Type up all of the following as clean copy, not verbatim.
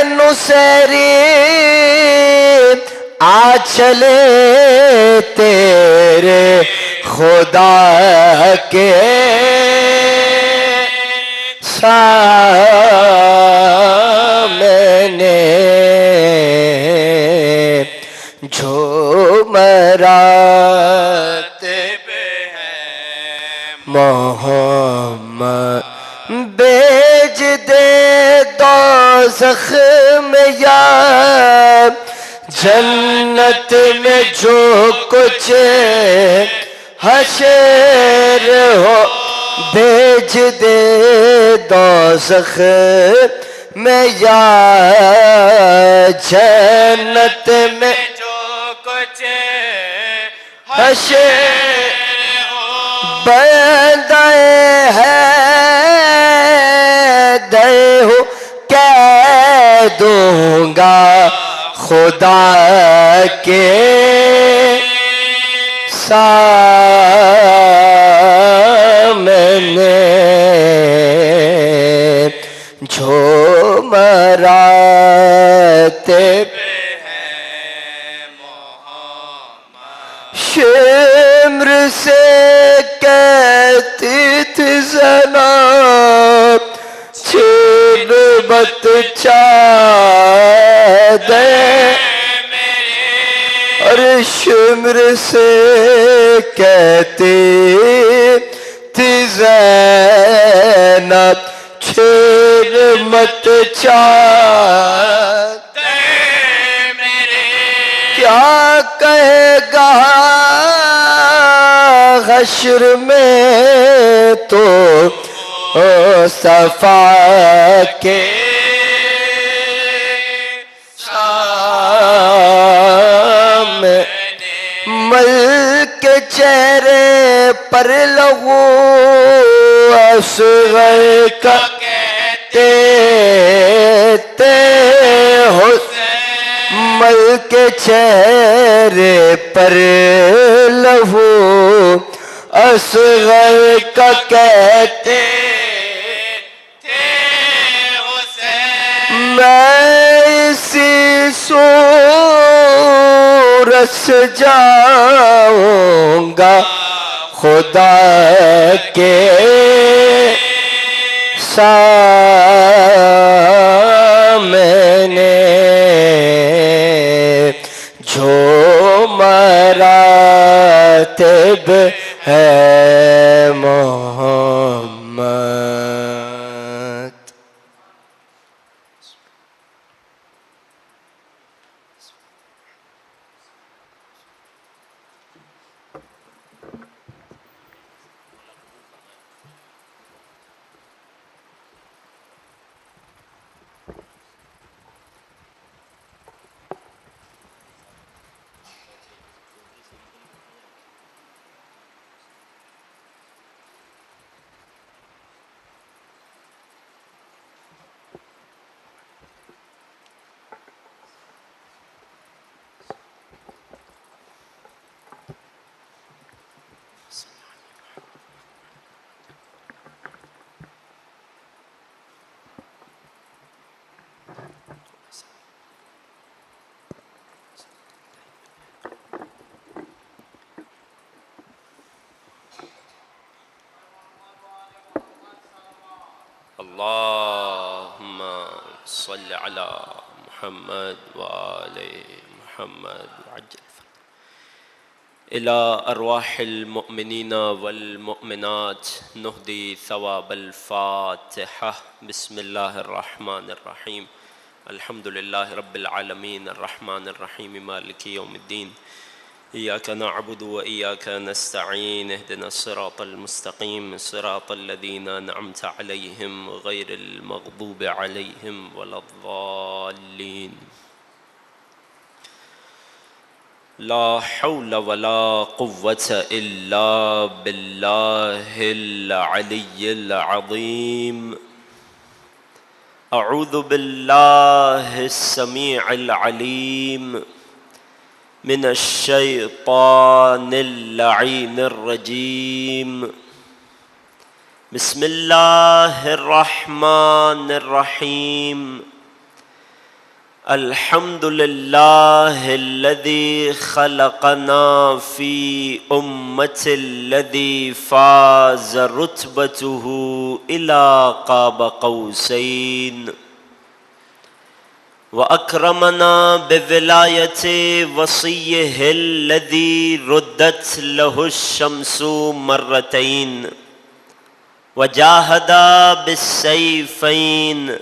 نصیری آ چلے تیرے خدا کے سامنے جھومراتب ہے محمد بیج دے دوزخ میں یا جنت میں جو کچھ حشر ہو بھیج دے دوزخ میں یا جنت میں جو کچھ حشر ہو بندہ ہے دے ہو کہہ دوں گا خدا کے سامنے جھومراتب ہے محمد شمر سے کہتی تھی زینب چھین مت چادر اور شمر سے کہتی تھی زینب چھین مت چادر میرے کیا کہے گا حشر میں تو صفا کے سامنے ملک چہرے پر لہو اصغر کا کہتے ہو ملک چہرے پر لہو اصغر کا کہتے میں اسی صورت سے جاؤں گا خدا کے سامنے جھومراتب ہے محمد اللہم صل علی محمد وآل محمد وعجل إلى أرواح المؤمنين والمؤمنات نهدي ثواب الفاتحة بسم الله الرحمن الرحيم الحمد لله رب العالمين الرحمن الرحيم مالك يوم الدين إياك نعبد وإياك نستعين اهدنا الصراط المستقيم صراط الذين أنعمت عليهم غير المغضوب عليهم ولا الضالين لا حول ولا قوة إلا بالله العلي العظيم أعوذ بالله السميع العليم من الشيطان اللعين الرجيم بسم الله الرحمن الرحيم الحمد لله الذي خلقنا في أمة الذي فاز رتبته إلى قاب قوسين وأكرمنا بولاية وصيه الذي ردت له الشمس مرتين وجاهد بالسيفين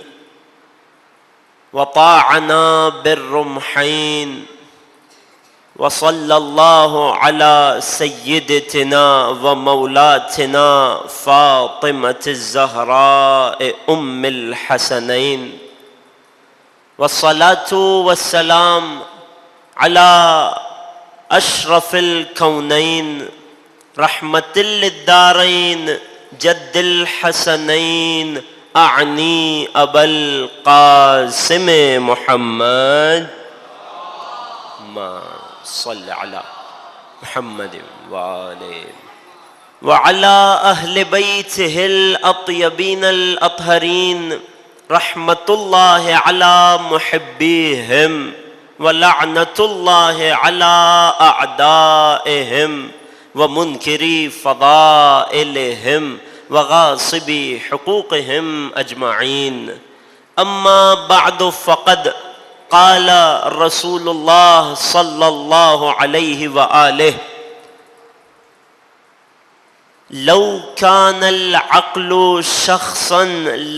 وطاعنا بالرمحين وصلى الله على سيدتنا ومولاتنا فاطمة الزهراء أم الحسنين والصلاة والسلام على أشرف الكونين رحمة للدارين جد الحسنين أعني أبا القاسم محمد ما صل على محمد وعلى أهل بيته الأطيبين الأطهرين رحمة الله على محبيهم ولعنة الله على أعدائهم ومنكري فضائلهم وغاصبي حقوقهم أجمعين أما بعد فقد قال رسول الله صلى الله عليه وآله لو كان العقل شخصا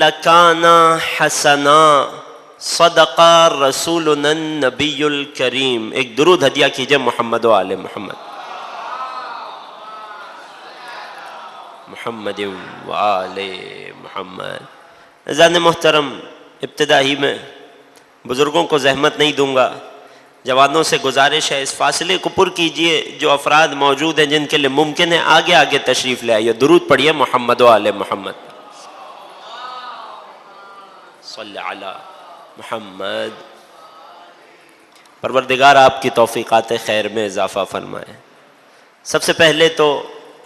لكان حسنا صدق رسولنا النبی الکریم. ایک درود ہدیہ کیجئے محمد و آل محمد. محمد و آل محمد. عزیزان محترم، ابتدا ہی میں بزرگوں کو زحمت نہیں دوں گا. جوانوں سے گزارش ہے اس فاصلے کو پر کیجئے. جو افراد موجود ہیں جن کے لئے ممکن ہے آگے آگے تشریف لے آئیے. درود پڑھیے محمد و آل محمد. صلی علی محمد. پروردگار آپ کی توفیقات خیر میں اضافہ فرمائے. سب سے پہلے تو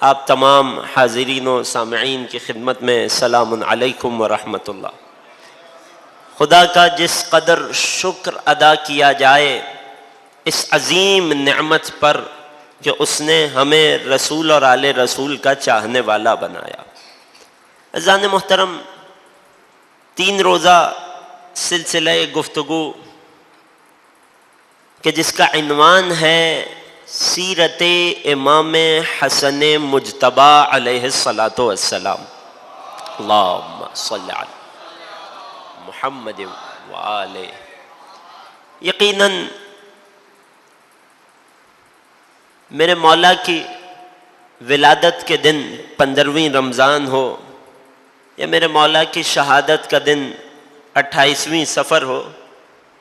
آپ تمام حاضرین و سامعین کی خدمت میں سلام علیکم ورحمۃ اللہ. خدا کا جس قدر شکر ادا کیا جائے اس عظیم نعمت پر کہ اس نے ہمیں رسول اور آل رسول کا چاہنے والا بنایا. عزیزان محترم، 3 روزہ سلسلہ گفتگو کہ جس کا عنوان ہے سیرت امام حسن مجتبی علیہ الصلاۃ والسلام. اللہم صل علی محمد وآلہ. یقیناً میرے مولا کی ولادت کے دن 15ویں رمضان ہو یا میرے مولا کی شہادت کا دن 28ویں سفر ہو،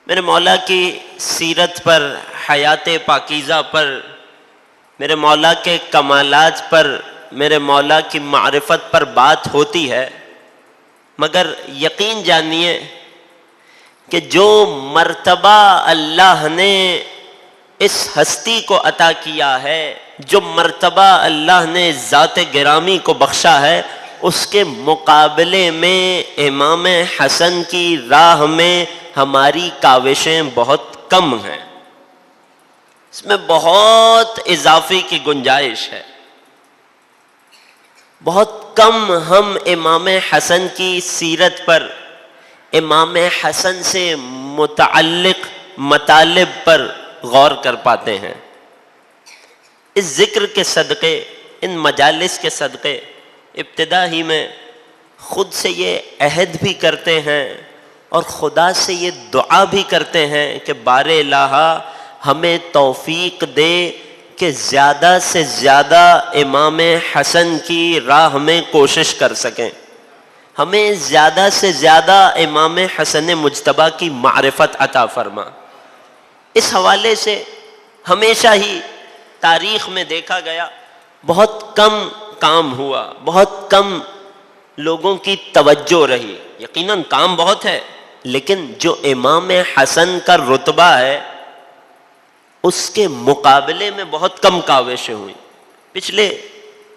میرے مولا کی سیرت پر، حیات پاکیزہ پر، میرے مولا کے کمالات پر، میرے مولا کی معرفت پر بات ہوتی ہے، مگر یقین جانیے کہ جو مرتبہ اللہ نے اس ہستی کو عطا کیا ہے، جو مرتبہ اللہ نے ذات گرامی کو بخشا ہے، اس کے مقابلے میں امام حسن کی راہ میں ہماری کاوشیں بہت کم ہیں. اس میں بہت اضافے کی گنجائش ہے. بہت کم ہم امام حسن کی سیرت پر، امام حسن سے متعلق مطالب پر غور کر پاتے ہیں. اس ذکر کے صدقے، ان مجالس کے صدقے ابتدا ہی میں خود سے یہ عہد بھی کرتے ہیں اور خدا سے یہ دعا بھی کرتے ہیں کہ بار الہ ہمیں توفیق دے کہ زیادہ سے زیادہ امام حسن کی راہ میں کوشش کر سکیں. ہمیں زیادہ سے زیادہ امام حسن مجتبی کی معرفت عطا فرما. اس حوالے سے ہمیشہ ہی تاریخ میں دیکھا گیا بہت کم کام ہوا، بہت کم لوگوں کی توجہ رہی. یقیناً کام بہت ہے، لیکن جو امام حسن کا رتبہ ہے اس کے مقابلے میں بہت کم کاوشیں ہوئیں. پچھلے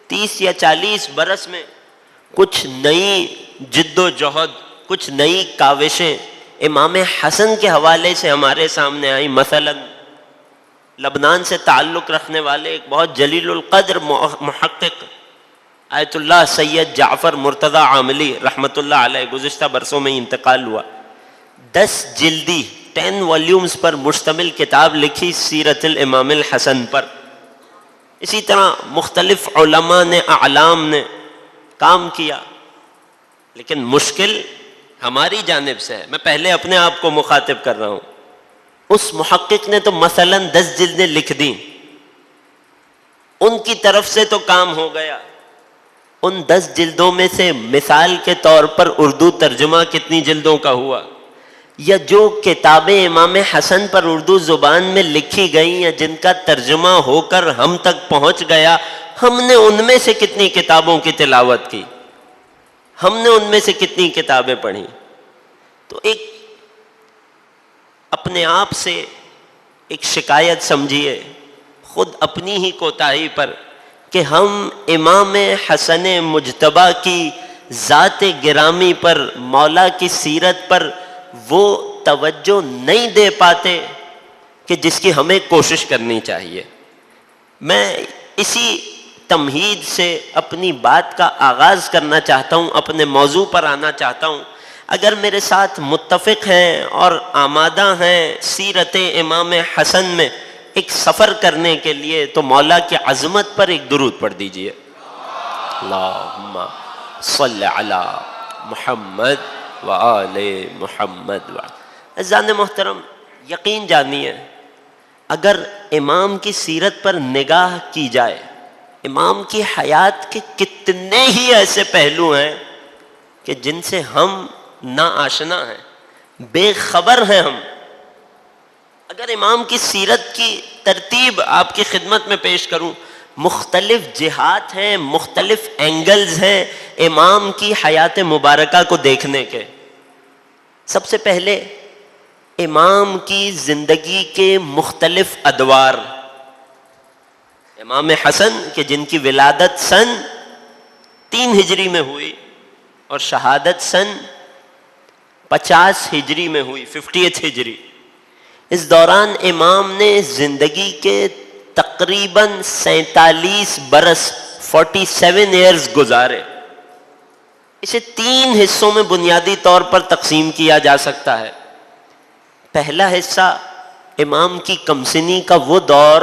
30 یا 40 برس میں کچھ نئی جد و جہد، کچھ نئی کاوشیں امام حسن کے حوالے سے ہمارے سامنے آئی. مثلا لبنان سے تعلق رکھنے والے ایک بہت جلیل القدر محقق آیت اللہ سید جعفر مرتضی عاملی رحمۃ اللہ علیہ، گزشتہ برسوں میں انتقال ہوا، 10 جلدی 10 والیومز پر مشتمل کتاب لکھی سیرت الامام الحسن پر. اسی طرح مختلف علماء نے اعلام نے کام کیا، لیکن مشکل ہماری جانب سے ہے. میں پہلے اپنے آپ کو مخاطب کر رہا ہوں. اس محقق نے تو مثلا 10 جلدیں لکھ دیں، ان کی طرف سے تو کام ہو گیا. ان 10 جلدوں میں سے مثال کے طور پر اردو ترجمہ کتنی جلدوں کا ہوا، یا جو کتابیں امام حسن پر اردو زبان میں لکھی گئیں یا جن کا ترجمہ ہو کر ہم تک پہنچ گیا، ہم نے ان میں سے کتنی کتابوں کی تلاوت کی، ہم نے ان میں سے کتنی کتابیں پڑھی. تو ایک اپنے آپ سے ایک شکایت سمجھیے خود اپنی ہی کوتاہی پر کہ ہم امام حسن مجتبی کی ذات گرامی پر، مولا کی سیرت پر وہ توجہ نہیں دے پاتے کہ جس کی ہمیں کوشش کرنی چاہیے. میں اسی تمہید سے اپنی بات کا آغاز کرنا چاہتا ہوں، اپنے موضوع پر آنا چاہتا ہوں. اگر میرے ساتھ متفق ہیں اور آمادہ ہیں سیرت امام حسن میں ایک سفر کرنے کے لیے، تو مولا کی عظمت پر ایک درود پڑھ دیجئے. اللہم صلی علی محمد وآل محمد. عزیزان محترم، یقین جانیے اگر امام کی سیرت پر نگاہ کی جائے، امام کی حیات کے کتنے ہی ایسے پہلو ہیں کہ جن سے ہم نا آشنا ہیں، بے خبر ہیں ہم. اگر امام کی سیرت کی ترتیب آپ کی خدمت میں پیش کروں، مختلف جہات ہیں، مختلف اینگلز ہیں امام کی حیات مبارکہ کو دیکھنے کے. سب سے پہلے امام کی زندگی کے مختلف ادوار. امام حسن کہ جن کی ولادت سن 3 ہجری میں ہوئی اور شہادت سن 50 ہجری میں ہوئی، 50 ہجری. اس دوران امام نے زندگی کے تقریباً 47 برس 47 ایئرز گزارے. اسے 3 حصوں میں بنیادی طور پر تقسیم کیا جا سکتا ہے. پہلا حصہ امام کی کمسنی کا وہ دور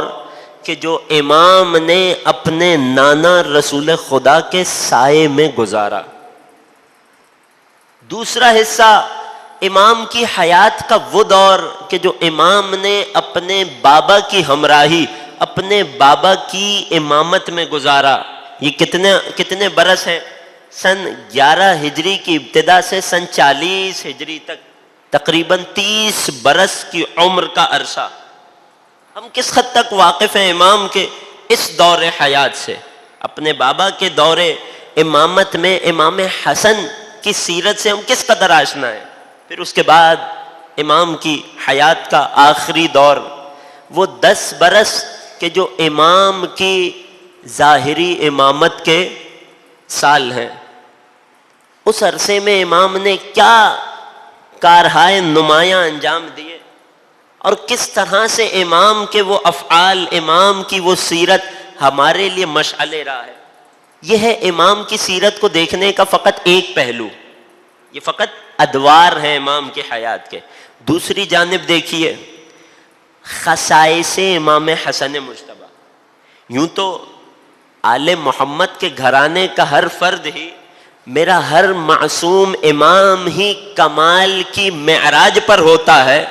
کہ جو امام نے اپنے نانا رسول خدا کے سائے میں گزارا. دوسرا حصہ امام کی حیات کا وہ دور کہ جو امام نے اپنے بابا کی ہمراہی، اپنے بابا کی امامت میں گزارا. یہ کتنے برس ہیں؟ سن 11 ہجری کی ابتدا سے سن 40 ہجری تک، تقریباً 30 برس کی عمر کا عرصہ. ہم کس حد تک واقف ہیں امام کے اس دور حیات سے؟ اپنے بابا کے دور امامت میں امام حسن کی سیرت سے ہم کس قدر آشنا ہیں؟ پھر اس کے بعد امام کی حیات کا آخری دور، وہ 10 برس کہ جو امام کی ظاہری امامت کے سال ہیں. اس عرصے میں امام نے کیا کارہائے نمایاں انجام دیے اور کس طرح سے امام کے وہ افعال، امام کی وہ سیرت ہمارے لیے مشعل راہ ہے. یہ ہے امام کی سیرت کو دیکھنے کا فقط ایک پہلو. یہ فقط ادوار ہیں امام کی حیات کے. دوسری جانب دیکھیے خصائص امام حسن مجتبی. یوں تو آل محمد کے گھرانے کا ہر فرد ہی، میرا ہر معصوم امام ہی کمال کی معراج پر ہوتا ہے،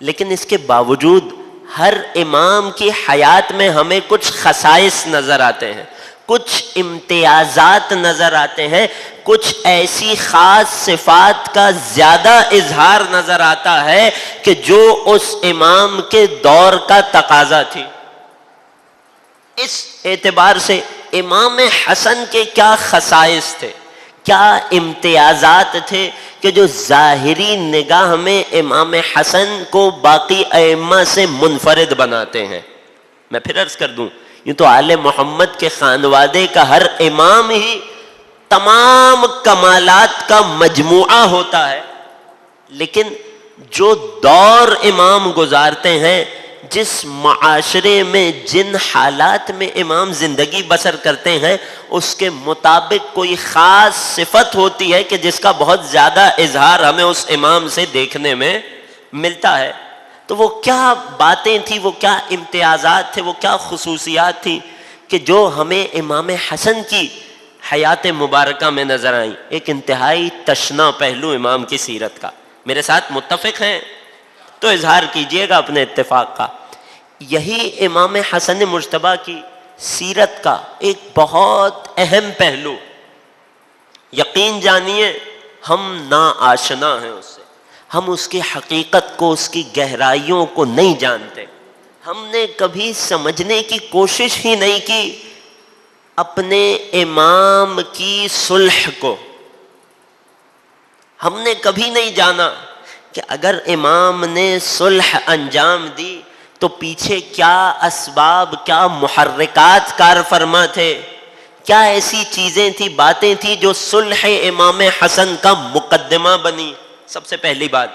لیکن اس کے باوجود ہر امام کی حیات میں ہمیں کچھ خصائص نظر آتے ہیں، کچھ امتیازات نظر آتے ہیں، کچھ ایسی خاص صفات کا زیادہ اظہار نظر آتا ہے کہ جو اس امام کے دور کا تقاضا تھی. اس اعتبار سے امام حسن کے کیا خصائص تھے، کیا امتیازات تھے کہ جو ظاہری نگاہ میں امام حسن کو باقی ائمہ سے منفرد بناتے ہیں. میں پھر عرض کر دوں، یہ تو آل محمد کے خانوادے کا ہر امام ہی تمام کمالات کا مجموعہ ہوتا ہے، لیکن جو دور امام گزارتے ہیں، جس معاشرے میں جن حالات میں امام زندگی بسر کرتے ہیں، اس کے مطابق کوئی خاص صفت ہوتی ہے کہ جس کا بہت زیادہ اظہار ہمیں اس امام سے دیکھنے میں ملتا ہے۔ تو وہ کیا باتیں تھیں، وہ کیا امتیازات تھے، وہ کیا خصوصیات تھیں کہ جو ہمیں امام حسن کی حیات مبارکہ میں نظر آئیں؟ ایک انتہائی تشنا پہلو امام کی سیرت کا۔ میرے ساتھ متفق ہیں تو اظہار کیجئے گا اپنے اتفاق کا۔ یہی امام حسن مجتبیٰ کی سیرت کا ایک بہت اہم پہلو، یقین جانیے ہم نا آشنا ہیں اس سے، ہم اس کی حقیقت کو، اس کی گہرائیوں کو نہیں جانتے، ہم نے کبھی سمجھنے کی کوشش ہی نہیں کی اپنے امام کی صلح کو۔ ہم نے کبھی نہیں جانا کہ اگر امام نے صلح انجام دی تو پیچھے کیا اسباب، کیا محرکات کار فرما تھے، کیا ایسی چیزیں تھی، باتیں تھی جو صلح امام حسن کا مقدمہ بنی۔ سب سے پہلی بات۔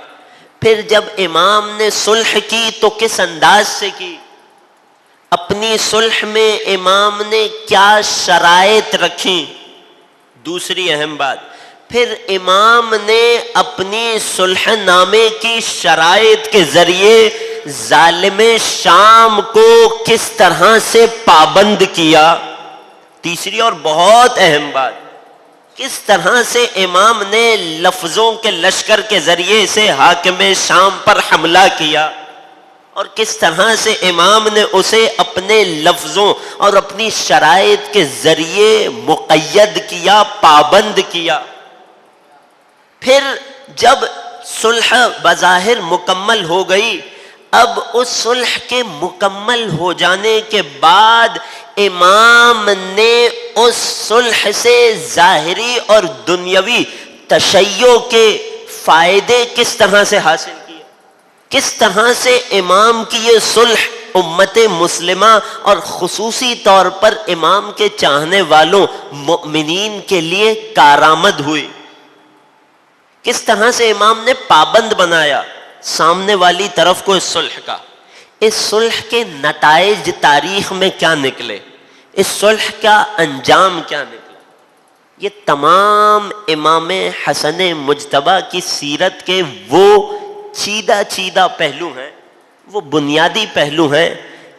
پھر جب امام نے صلح کی تو کس انداز سے کی، اپنی صلح میں امام نے کیا شرائط رکھی، دوسری اہم بات۔ پھر امام نے اپنی صلح نامے کی شرائط کے ذریعے ظالم شام کو کس طرح سے پابند کیا، تیسری اور بہت اہم بات۔ کس طرح سے امام نے لفظوں کے لشکر کے ذریعے سے حاکم شام پر حملہ کیا، اور کس طرح سے امام نے اسے اپنے لفظوں اور اپنی شرائط کے ذریعے مقید کیا، پابند کیا۔ پھر جب صلح بظاہر مکمل ہو گئی، اب اس صلح کے مکمل ہو جانے کے بعد امام نے اس صلح سے ظاہری اور دنیاوی تشیع کے فائدے کس طرح سے حاصل کیے، کس طرح سے امام کی یہ صلح امت مسلمہ اور خصوصی طور پر امام کے چاہنے والوں مؤمنین کے لیے کارآمد ہوئی، کس طرح سے امام نے پابند بنایا سامنے والی طرف کو اس صلح کا۔ اس صلح کے نتائج تاریخ میں کیا نکلے، اس صلح کا انجام کیا نکلا، یہ تمام امام حسن مجتبیٰ کی سیرت کے وہ چیدہ چیدہ پہلو ہیں، وہ بنیادی پہلو ہیں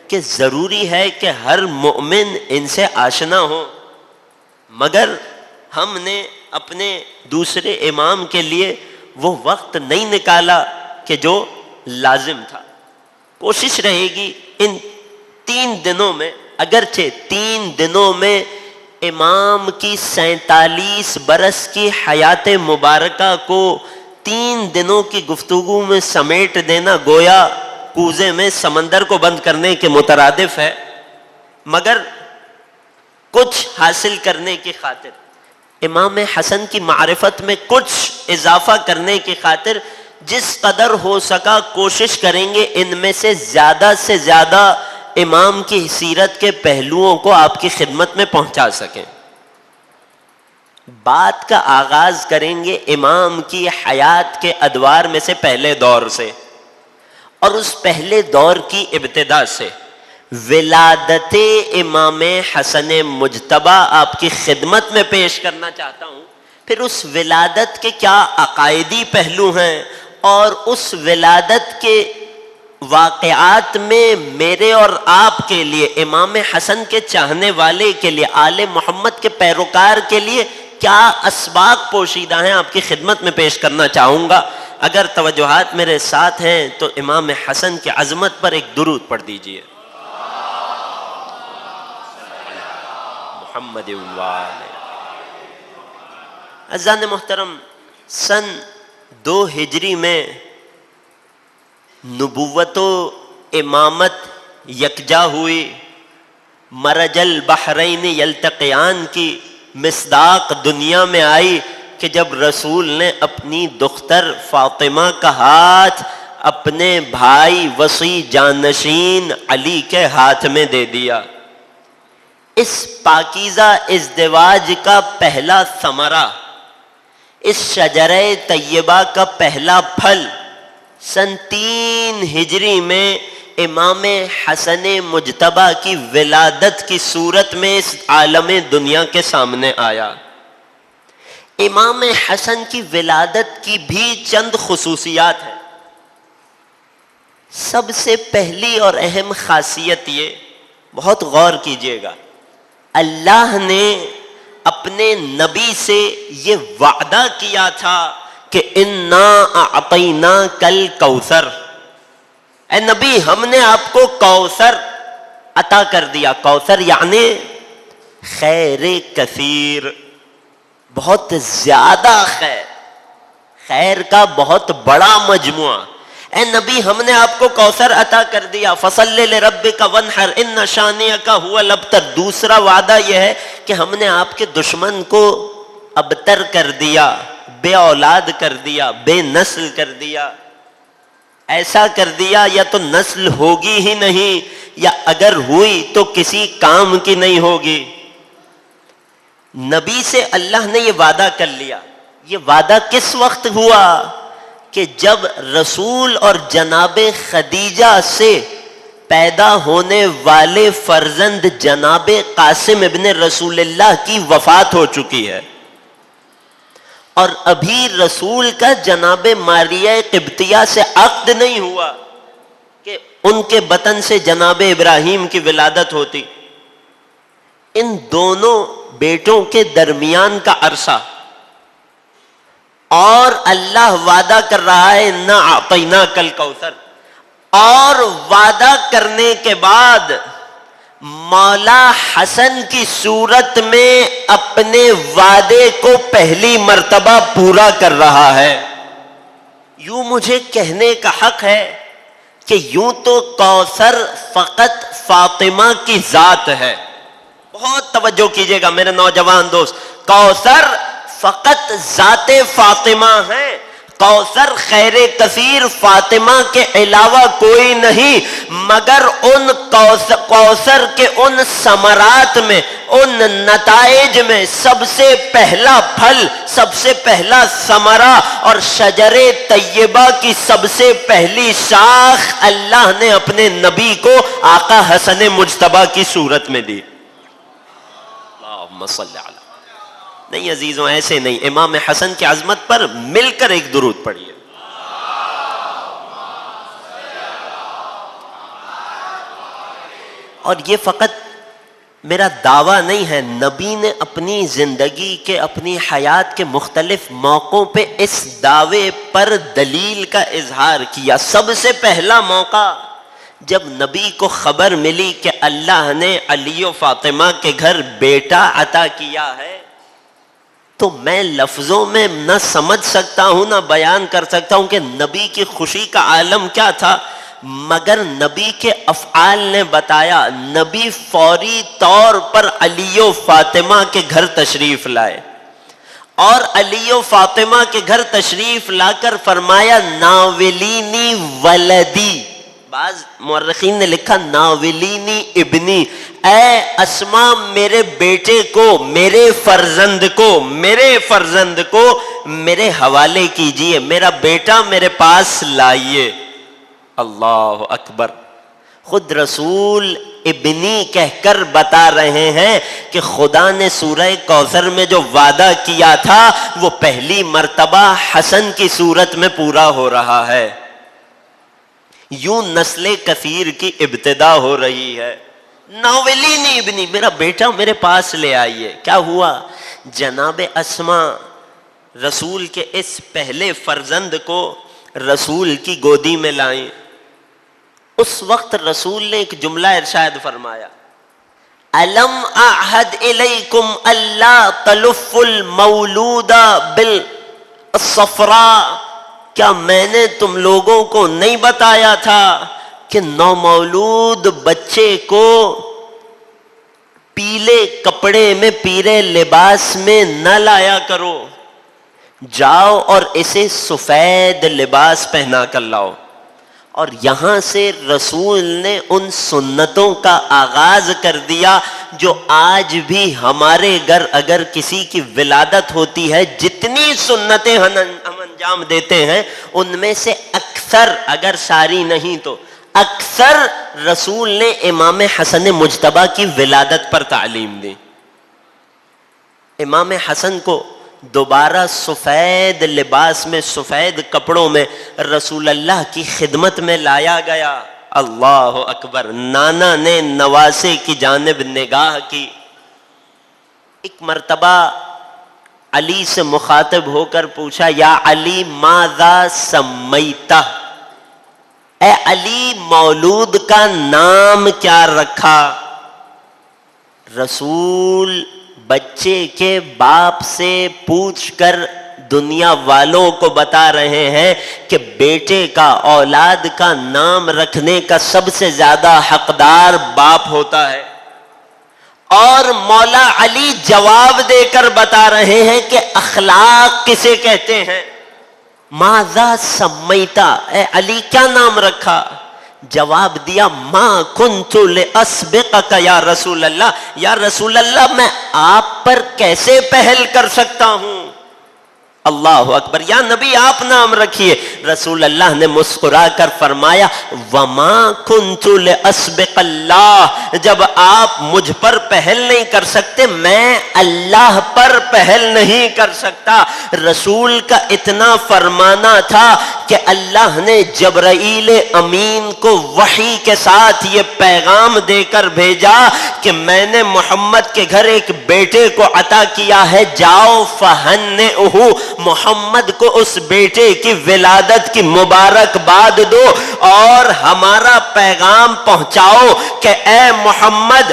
کہ ضروری ہے کہ ہر مومن ان سے آشنا ہو، مگر ہم نے اپنے دوسرے امام کے لیے وہ وقت نہیں نکالا کہ جو لازم تھا۔ کوشش رہے گی ان 3 دنوں میں، اگرچہ 3 دنوں میں امام کی 47 برس کی حیات مبارکہ کو 3 دنوں کی گفتگو میں سمیٹ دینا گویا کوزے میں سمندر کو بند کرنے کے مترادف ہے، مگر کچھ حاصل کرنے کی خاطر، امام حسن کی معرفت میں کچھ اضافہ کرنے کی خاطر جس قدر ہو سکا کوشش کریں گے ان میں سے زیادہ امام کی سیرت کے پہلوؤں کو آپ کی خدمت میں پہنچا سکیں۔ بات کا آغاز کریں گے امام کی حیات کے ادوار میں سے پہلے دور سے، اور اس پہلے دور کی ابتدا سے ولادت امام حسن مجتبیٰ آپ کی خدمت میں پیش کرنا چاہتا ہوں۔ پھر اس ولادت کے کیا عقائدی پہلو ہیں، اور اس ولادت کے واقعات میں میرے اور آپ کے لیے، امام حسن کے چاہنے والے کے لیے، آل محمد کے پیروکار کے لیے کیا اسباق پوشیدہ ہیں، آپ کی خدمت میں پیش کرنا چاہوں گا۔ اگر توجہات میرے ساتھ ہیں تو امام حسن کی عظمت پر ایک درود پڑھ دیجئے۔ محمد والے۔ عزیزان محترم، سن 2 ہجری میں نبوت و امامت یکجا ہوئی، مرج البحرین یلتقیان کی مصداق دنیا میں آئی کہ جب رسول نے اپنی دختر فاطمہ کا ہاتھ اپنے بھائی وصی جانشین علی کے ہاتھ میں دے دیا۔ اس پاکیزہ ازدواج کا پہلا ثمرہ، اس شجرہ طیبہ کا پہلا پھل سن 3 ہجری میں امام حسن مجتبی کی ولادت کی صورت میں اس عالم دنیا کے سامنے آیا۔ امام حسن کی ولادت کی بھی چند خصوصیات ہیں۔ سب سے پہلی اور اہم خاصیت یہ، بہت غور کیجئے گا، اللہ نے اپنے نبی سے یہ وعدہ کیا تھا کہ انا اعطیناک الکوثر، اے نبی ہم نے آپ کو کوثر عطا کر دیا۔ کوثر یعنی خیر کثیر، بہت زیادہ خیر، خیر کا بہت بڑا مجموعہ۔ اے نبی ہم نے آپ کو کوثر عطا کر دیا۔ فصلی لربک وانحر ان شانئک ھو الابتر۔ دوسرا وعدہ یہ ہے کہ ہم نے آپ کے دشمن کو ابتر کر دیا، بے اولاد کر دیا، بے نسل کر دیا، ایسا کر دیا یا تو نسل ہوگی ہی نہیں، یا اگر ہوئی تو کسی کام کی نہیں ہوگی۔ نبی سے اللہ نے یہ وعدہ کر لیا۔ یہ وعدہ کس وقت ہوا؟ کہ جب رسول اور جناب خدیجہ سے پیدا ہونے والے فرزند جناب قاسم ابن رسول اللہ کی وفات ہو چکی ہے، اور ابھی رسول کا جناب ماریہ قبطیہ سے عقد نہیں ہوا کہ ان کے بطن سے جناب ابراہیم کی ولادت ہوتی۔ ان دونوں بیٹوں کے درمیان کا عرصہ، اور اللہ وعدہ کر رہا ہے انا اعطیناک الکوثر، اور وعدہ کرنے کے بعد مولا حسن کی صورت میں اپنے وعدے کو پہلی مرتبہ پورا کر رہا ہے۔ یوں مجھے کہنے کا حق ہے کہ یوں تو کوثر فقط فاطمہ کی ذات ہے۔ بہت توجہ کیجئے گا میرے نوجوان دوست، کوثر فقط ذات فاطمہ ہے۔ کوثر خیر کثیر فاطمہ کے علاوہ کوئی نہیں، مگر ان کوثر کے ان ثمرات میں، ان نتائج میں سب سے پہلا پھل، سب سے پہلا ثمرہ اور شجر طیبہ کی سب سے پہلی شاخ اللہ نے اپنے نبی کو آقا حسن مجتبی کی صورت میں دی۔ اللہم صلی علی نہیں عزیزوں، ایسے نہیں، امام حسن کی عظمت پر مل کر ایک درود پڑھیے۔ اور یہ فقط میرا دعویٰ نہیں ہے، نبی نے اپنی زندگی کے، اپنی حیات کے مختلف موقعوں پہ اس دعوے پر دلیل کا اظہار کیا۔ سب سے پہلا موقع جب نبی کو خبر ملی کہ اللہ نے علی و فاطمہ کے گھر بیٹا عطا کیا ہے، تو میں لفظوں میں نہ سمجھ سکتا ہوں نہ بیان کر سکتا ہوں کہ نبی کی خوشی کا عالم کیا تھا، مگر نبی کے افعال نے بتایا۔ نبی فوری طور پر علی و فاطمہ کے گھر تشریف لائے، اور علی و فاطمہ کے گھر تشریف لا کر فرمایا ناولینی ولدی، بعض مورخین نے لکھا ناولینی ابنی، اے اسما میرے بیٹے کو، میرے فرزند کو میرے حوالے کیجئے، میرا بیٹا میرے پاس لائیے۔ اللہ اکبر، خود رسول ابنی کہہ کر بتا رہے ہیں کہ خدا نے سورہ کوثر میں جو وعدہ کیا تھا وہ پہلی مرتبہ حسن کی صورت میں پورا ہو رہا ہے۔ یوں نسل کثیر کی ابتدا ہو رہی ہے۔ ناولینی ابنی، میرا بیٹا میرے پاس لے آئیے۔ کیا ہوا؟ جناب اسما رسول کے اس پہلے فرزند کو رسول کی گودی میں لائیں۔ اس وقت رسول نے ایک جملہ ارشاد فرمایا، الم اعہد الیکم الا تلف المولود بالصفراء، کیا میں نے تم لوگوں کو نہیں بتایا تھا کہ نومولود بچے کو پیلے کپڑے میں، پیلے لباس میں نہ لایا کرو، جاؤ اور اسے سفید لباس پہنا کر لاؤ۔ اور یہاں سے رسول نے ان سنتوں کا آغاز کر دیا جو آج بھی ہمارے گھر اگر کسی کی ولادت ہوتی ہے جتنی سنتیں ہم انجام دیتے ہیں ان میں سے اکثر، اگر ساری نہیں تو اکثر، رسول نے امام حسن مجتبی کی ولادت پر تعلیم دی۔ امام حسن کو دوبارہ سفید لباس میں، سفید کپڑوں میں رسول اللہ کی خدمت میں لایا گیا۔ اللہ اکبر! نانا نے نواسے کی جانب نگاہ کی۔ ایک مرتبہ علی سے مخاطب ہو کر پوچھا، یا علی ماذا سمیتہ، اے علی مولود کا نام کیا رکھا؟ رسول بچے کے باپ سے پوچھ کر دنیا والوں کو بتا رہے ہیں کہ بیٹے کا، اولاد کا نام رکھنے کا سب سے زیادہ حقدار باپ ہوتا ہے، اور مولا علی جواب دے کر بتا رہے ہیں کہ اخلاق کسے کہتے ہیں۔ ماذا سمیتا، اے علی کیا نام رکھا؟ جواب دیا، ما کنت لاسبقک یا رسول اللہ، یا رسول اللہ میں آپ پر کیسے پہل کر سکتا ہوں؟ اللہ اکبر! یا نبی آپ نام رکھیے۔ رسول اللہ نے مسکرا کر فرمایا، وما کنت لاسبق اللہ، جب آپ مجھ پر پہل نہیں کر سکتے میں اللہ پر پہل نہیں کر سکتا۔ رسول کا اتنا فرمانا تھا کہ اللہ نے جبرائیل امین کو وحی کے ساتھ یہ پیغام دے کر بھیجا کہ میں نے محمد کے گھر ایک بیٹے کو عطا کیا ہے، جاؤ فہنئہ، محمد کو اس بیٹے کی ولادت کی مبارکباد دو اور ہمارا پیغام پہنچاؤ کہ اے محمد،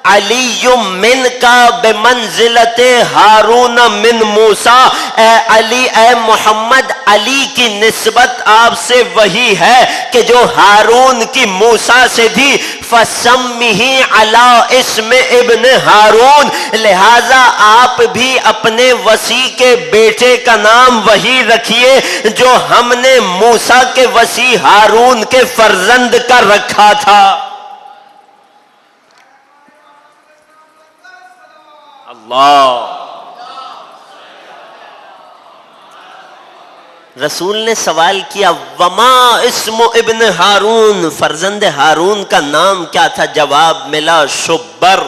علی من کا بمنزلت ہارون من موسیٰ، اے علی، اے محمد، علی کی نسبت آپ سے وہی ہے کہ جو ہارون کی موسیٰ سے تھی، فسمہ علی اسم ابن ہارون، لہذا آپ بھی اپنے وصی کے بیٹے کا نام وہی رکھیے جو ہم نے موسیٰ کے وصی ہارون کے فرزند کا رکھا تھا۔ اللہ! رسول نے سوال کیا، وما اسم ابن ہارون، فرزند ہارون کا نام کیا تھا؟ جواب ملا، شبر۔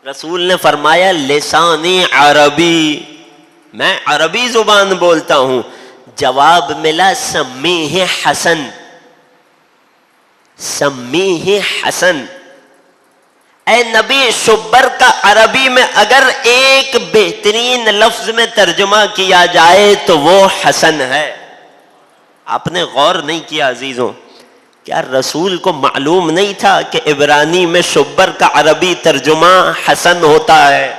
رسول نے فرمایا، لسانی عربی، میں عربی زبان بولتا ہوں۔ جواب ملا، سمیہ حسن، سمیہ حسن۔ اے نبی، شبر کا عربی میں اگر ایک بہترین لفظ میں ترجمہ کیا جائے تو وہ حسن ہے۔ آپ نے غور نہیں کیا عزیزوں، کیا رسول کو معلوم نہیں تھا کہ عبرانی میں شبر کا عربی ترجمہ حسن ہوتا ہے؟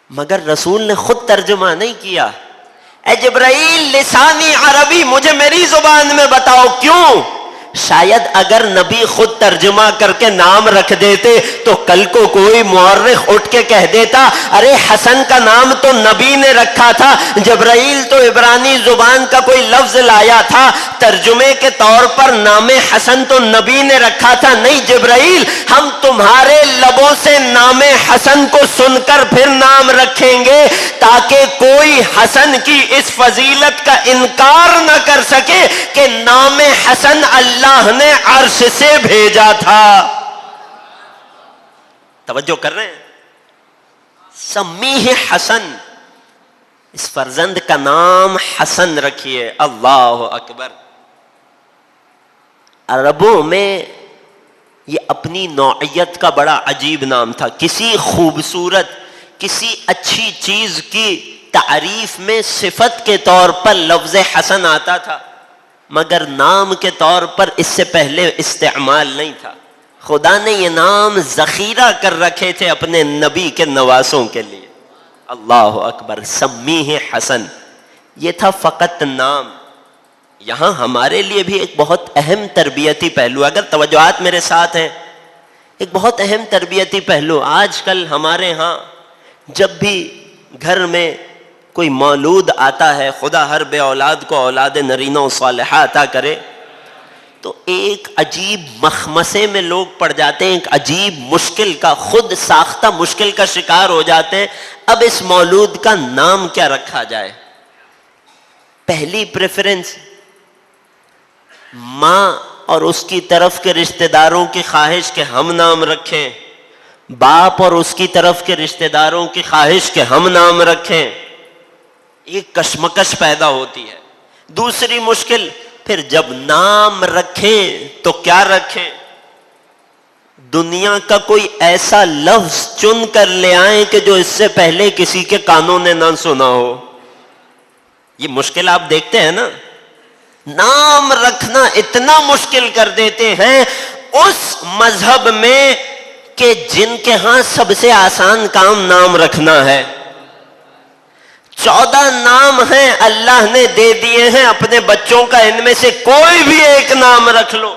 مگر رسول نے خود ترجمہ نہیں کیا۔ اے جبرائیل، لسانی عربی، مجھے میری زبان میں بتاؤ کیوں؟ شاید اگر نبی خود ترجمہ کر کے نام رکھ دیتے تو کل کو کوئی مورخ اٹھ کے کہہ دیتا، ارے حسن کا نام تو نبی نے رکھا تھا، جبرائیل تو عبرانی زبان کا کوئی لفظ لایا تھا، ترجمے کے طور پر نام حسن تو نبی نے رکھا تھا۔ نہیں جبرائیل، ہم تمہارے لبوں سے نام حسن کو سن کر پھر نام رکھیں گے تاکہ کوئی حسن کی اس فضیلت کا انکار نہ کر سکے کہ نام حسن اللہ نے عرش سے بھیجا تھا۔ توجہ کر رہے ہیں؟ سمیہ حسن، اس فرزند کا نام حسن رکھیے۔ اللہ اکبر! عربوں میں یہ اپنی نوعیت کا بڑا عجیب نام تھا۔ کسی خوبصورت، کسی اچھی چیز کی تعریف میں صفت کے طور پر لفظ حسن آتا تھا، مگر نام کے طور پر اس سے پہلے استعمال نہیں تھا۔ خدا نے یہ نام ذخیرہ کر رکھے تھے اپنے نبی کے نواسوں کے لیے۔ اللہ اکبر! سمیہ حسن، یہ تھا فقط نام۔ یہاں ہمارے لیے بھی ایک بہت اہم تربیتی پہلو، اگر توجہات میرے ساتھ ہیں، ایک بہت اہم تربیتی پہلو آج کل ہمارے ہاں جب بھی گھر میں کوئی مولود آتا ہے، خدا ہر بے اولاد کو اولاد نرینہ و صالحہ عطا کرے، تو ایک عجیب مخمسے میں لوگ پڑ جاتے ہیں, ایک عجیب مشکل کا, خود ساختہ مشکل کا شکار ہو جاتے ہیں. اب اس مولود کا نام کیا رکھا جائے؟ پہلی پریفرنس ماں اور اس کی طرف کے رشتہ داروں کی خواہش کہ ہم نام رکھیں, باپ اور اس کی طرف کے رشتہ داروں کی خواہش کہ ہم نام رکھیں. ایک کشمکش پیدا ہوتی ہے. دوسری مشکل, پھر جب نام رکھیں تو کیا رکھیں؟ دنیا کا کوئی ایسا لفظ چن کر لے آئیں کہ جو اس سے پہلے کسی کے کانوں نے نہ سنا ہو. یہ مشکل آپ دیکھتے ہیں نا, نام رکھنا اتنا مشکل کر دیتے ہیں اس مذہب میں کہ جن کے ہاں سب سے آسان کام نام رکھنا ہے. 14 نام ہیں اللہ نے دے دیے ہیں اپنے بچوں کا, ان میں سے کوئی بھی ایک نام رکھ لو.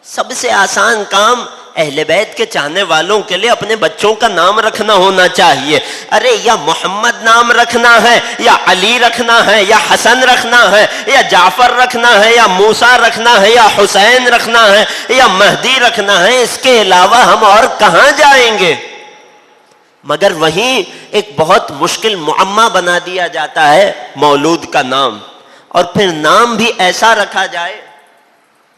سب سے آسان کام اہل بیت کے چاہنے والوں کے لیے اپنے بچوں کا نام رکھنا ہونا چاہیے. ارے یا محمد نام رکھنا ہے, یا علی رکھنا ہے, یا حسن رکھنا ہے, یا جعفر رکھنا ہے, یا موسیٰ رکھنا ہے, یا حسین رکھنا ہے, یا مہدی رکھنا ہے. اس کے علاوہ ہم اور کہاں جائیں گے؟ مگر وہیں ایک بہت مشکل معمہ بنا دیا جاتا ہے مولود کا نام. اور پھر نام بھی ایسا رکھا جائے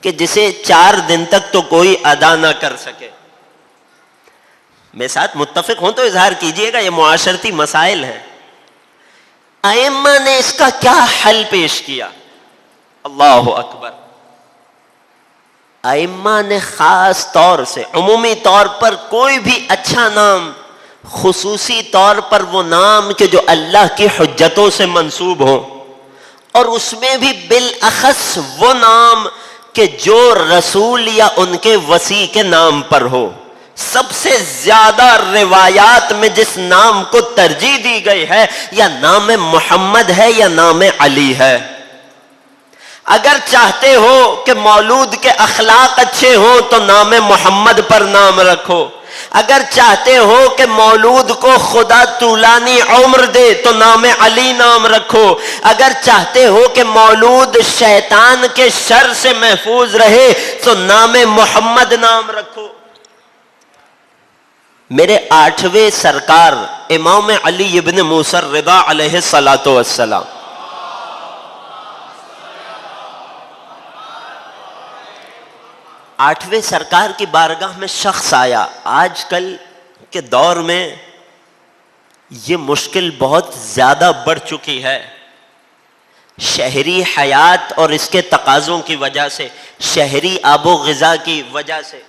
کہ جسے 4 دن تک تو کوئی ادا نہ کر سکے. میرے ساتھ متفق ہوں تو اظہار کیجئے گا, یہ معاشرتی مسائل ہیں. ائمہ نے اس کا کیا حل پیش کیا؟ اللہ اکبر. ائمہ نے خاص طور سے, عمومی طور پر کوئی بھی اچھا نام, خصوصی طور پر وہ نام کہ جو اللہ کی حجتوں سے منسوب ہوں, اور اس میں بھی بالاخص وہ نام کہ جو رسول یا ان کے وصی کے نام پر ہو. سب سے زیادہ روایات میں جس نام کو ترجیح دی گئی ہے یا نام محمد ہے یا نام علی ہے. اگر چاہتے ہو کہ مولود کے اخلاق اچھے ہوں تو نام محمد پر نام رکھو. اگر چاہتے ہو کہ مولود کو خدا طولانی عمر دے تو نام علی نام رکھو. اگر چاہتے ہو کہ مولود شیطان کے شر سے محفوظ رہے تو نام محمد نام رکھو. میرے 8ویں سرکار امام علی ابن موسیٰ الرضا علیہ الصلاۃ والسلام, آٹھویں سرکار کی بارگاہ میں شخص آیا. آج کل کے دور میں یہ مشکل بہت زیادہ بڑھ چکی ہے, شہری حیات اور اس کے تقاضوں کی وجہ سے, شہری آب و غذا کی وجہ سے.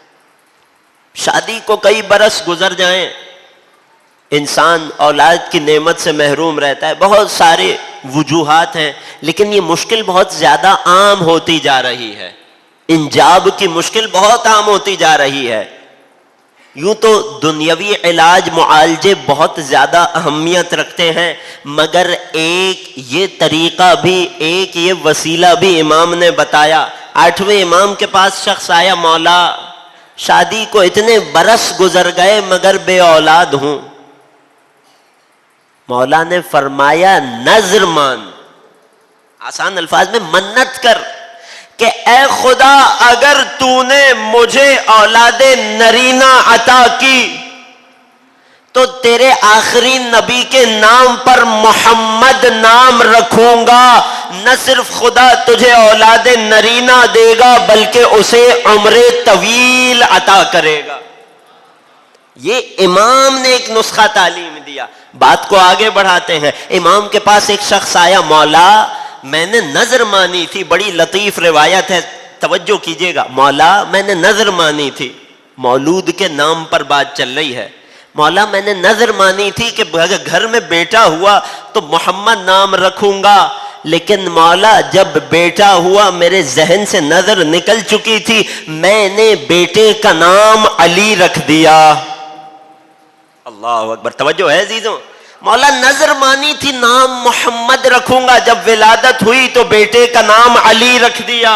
شادی کو کئی برس گزر جائیں, انسان اولاد کی نعمت سے محروم رہتا ہے. بہت سارے وجوہات ہیں, لیکن یہ مشکل بہت زیادہ عام ہوتی جا رہی ہے. انجاب کی مشکل بہت عام ہوتی جا رہی ہے. یوں تو دنیاوی علاج معالجے بہت زیادہ اہمیت رکھتے ہیں, مگر ایک یہ طریقہ بھی, ایک یہ وسیلہ بھی امام نے بتایا. 8ویں امام کے پاس شخص آیا, مولا شادی کو اتنے برس گزر گئے مگر بے اولاد ہوں. مولا نے فرمایا نذر مان, آسان الفاظ میں منت کر کہ اے خدا اگر تو نے مجھے اولاد نرینہ عطا کی تو تیرے آخری نبی کے نام پر محمد نام رکھوں گا. نہ صرف خدا تجھے اولاد نرینہ دے گا بلکہ اسے عمر طویل عطا کرے گا. یہ امام نے ایک نسخہ تعلیم دیا. بات کو آگے بڑھاتے ہیں. امام کے پاس ایک شخص آیا, مولا میں نے نذر مانی تھی. بڑی لطیف روایت ہے, توجہ کیجئے گا. مولا میں نے نذر مانی تھی, مولود کے نام پر بات چل رہی ہے. مولا میں نے نذر مانی تھی کہ گھر میں بیٹا ہوا تو محمد نام رکھوں گا, لیکن مولا جب بیٹا ہوا میرے ذہن سے نظر نکل چکی تھی, میں نے بیٹے کا نام علی رکھ دیا. اللہ اکبر, توجہ ہے عزیزوں. مولا نظر مانی تھی نام محمد رکھوں گا, جب ولادت ہوئی تو بیٹے کا نام علی رکھ دیا.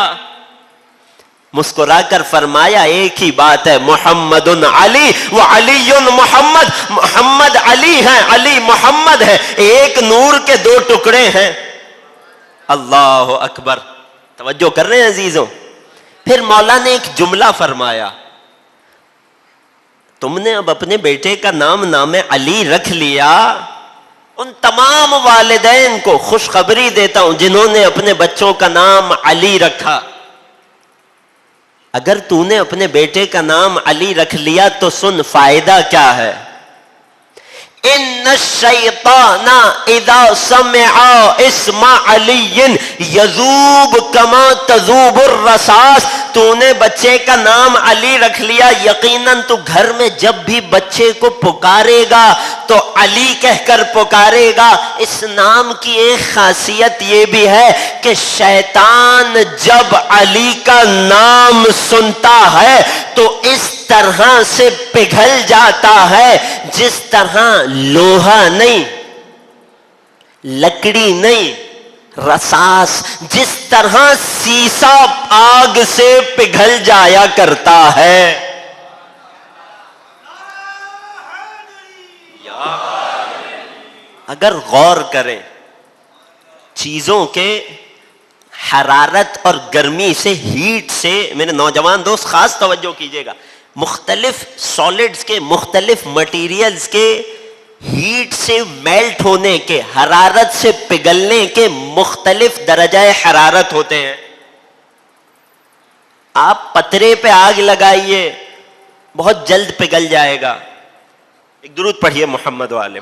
مسکرا کر فرمایا ایک ہی بات ہے, محمد علی و علی محمد. محمد علی ہے, علی محمد ہے, ایک نور کے 2 ٹکڑے ہیں. اللہ اکبر, توجہ کر رہے ہیں عزیزوں. پھر مولا نے ایک جملہ فرمایا, تم نے اب اپنے بیٹے کا نام علی رکھ لیا, ان تمام والدین کو خوشخبری دیتا ہوں جنہوں نے اپنے بچوں کا نام علی رکھا, اگر تو نے اپنے بیٹے کا نام علی رکھ لیا تو سن فائدہ کیا ہے. ان الشیطان اذا سمع اسم علی یذوب کما تذوب الرصاص, تو نے بچے کا نام علی رکھ لیا, یقیناً تو گھر میں جب بھی بچے کو پکارے گا تو علی کہہ کر پکارے گا. اس نام کی ایک خاصیت یہ بھی ہے کہ شیطان جب علی کا نام سنتا ہے تو اس طرح سے پگھل جاتا ہے جس طرح لوہا نہیں, لکڑی نہیں, رصاص جس طرح سیسا آگ سے پگھل جایا کرتا ہے. اگر غور کریں چیزوں کے حرارت اور گرمی سے, ہیٹ سے, میرے نوجوان دوست خاص توجہ کیجئے گا, مختلف سالڈز کے, مختلف مٹیریلز کے ہیٹ سے میلٹ ہونے کے, حرارت سے پگھلنے کے مختلف درجہ حرارت ہوتے ہیں. آپ پترے پہ آگ لگائیے بہت جلد پگھل جائے گا. ایک درود پڑھیے محمد والے.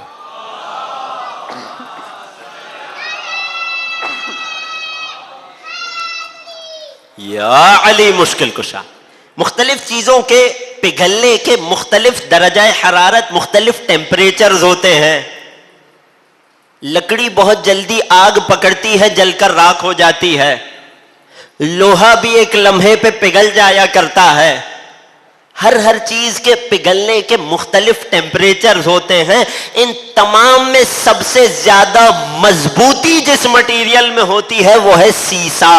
یا علی مشکل کشا. مختلف چیزوں کے پگھلنے کے مختلف درجہ حرارت, مختلف ٹیمپریچرز ہوتے ہیں. لکڑی بہت جلدی آگ پکڑتی ہے, جل کر راکھ ہو جاتی ہے. لوہا بھی ایک لمحے پہ پگھل جایا کرتا ہے. ہر چیز کے پگھلنے کے مختلف ٹیمپریچرز ہوتے ہیں. ان تمام میں سب سے زیادہ مضبوطی جس مٹیریل میں ہوتی ہے وہ ہے سیسا.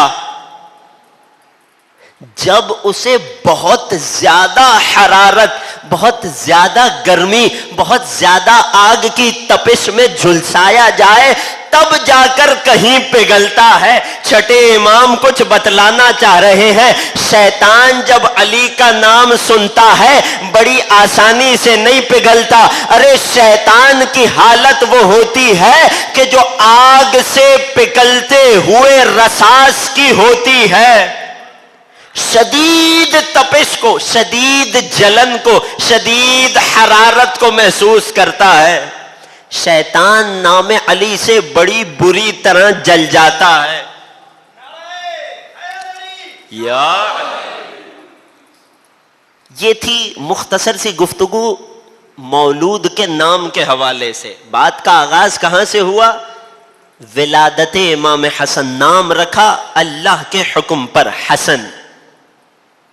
جب اسے بہت زیادہ حرارت, بہت زیادہ گرمی, بہت زیادہ آگ کی تپش میں جھلسایا جائے تب جا کر کہیں پگھلتا ہے. چھٹے امام کچھ بتلانا چاہ رہے ہیں, شیطان جب علی کا نام سنتا ہے بڑی آسانی سے نہیں پگھلتا. ارے شیطان کی حالت وہ ہوتی ہے کہ جو آگ سے پگھلتے ہوئے رصاص کی ہوتی ہے. شدید تپش کو, شدید جلن کو, شدید حرارت کو محسوس کرتا ہے. شیطان نام علی سے بڑی بری طرح جل جاتا ہے. یا یہ تھی مختصر سی گفتگو مولود کے نام کے حوالے سے. بات کا آغاز کہاں سے ہوا؟ ولادت امام حسن. نام رکھا اللہ کے حکم پر حسن.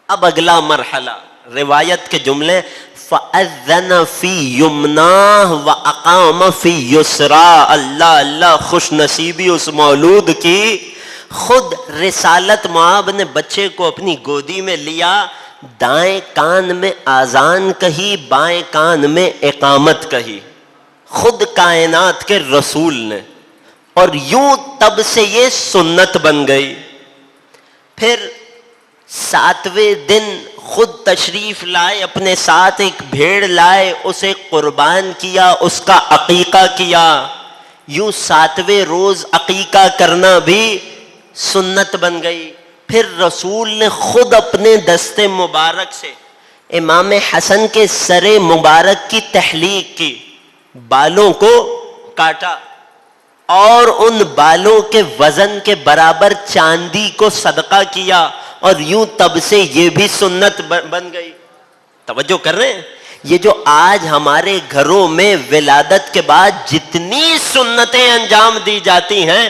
اب اگلا مرحلہ روایت کے جملے, فَأَذَّنَ فِي يُمْنَاهُ وَأَقَامَ فِي يُسْرَا. اللہ اللہ, خوش نصیبی اس مولود کی. خود رسالت مآب نے بچے کو اپنی گودی میں لیا, دائیں کان میں آذان کہی, بائیں کان میں اقامت کہی, خود کائنات کے رسول نے, اور یوں تب سے یہ سنت بن گئی. پھر 7ویں دن خود تشریف لائے, اپنے ساتھ ایک بھیڑ لائے, اسے قربان کیا, اس کا عقیقہ کیا. یوں 7ویں روز عقیقہ کرنا بھی سنت بن گئی. پھر رسول نے خود اپنے دست مبارک سے امام حسن کے سر مبارک کی تحلیق کی, بالوں کو کاٹا اور ان بالوں کے وزن کے برابر چاندی کو صدقہ کیا, اور یوں تب سے یہ بھی سنت بن گئی. توجہ کر رہے ہیں؟ یہ جو آج ہمارے گھروں میں ولادت کے بعد جتنی سنتیں انجام دی جاتی ہیں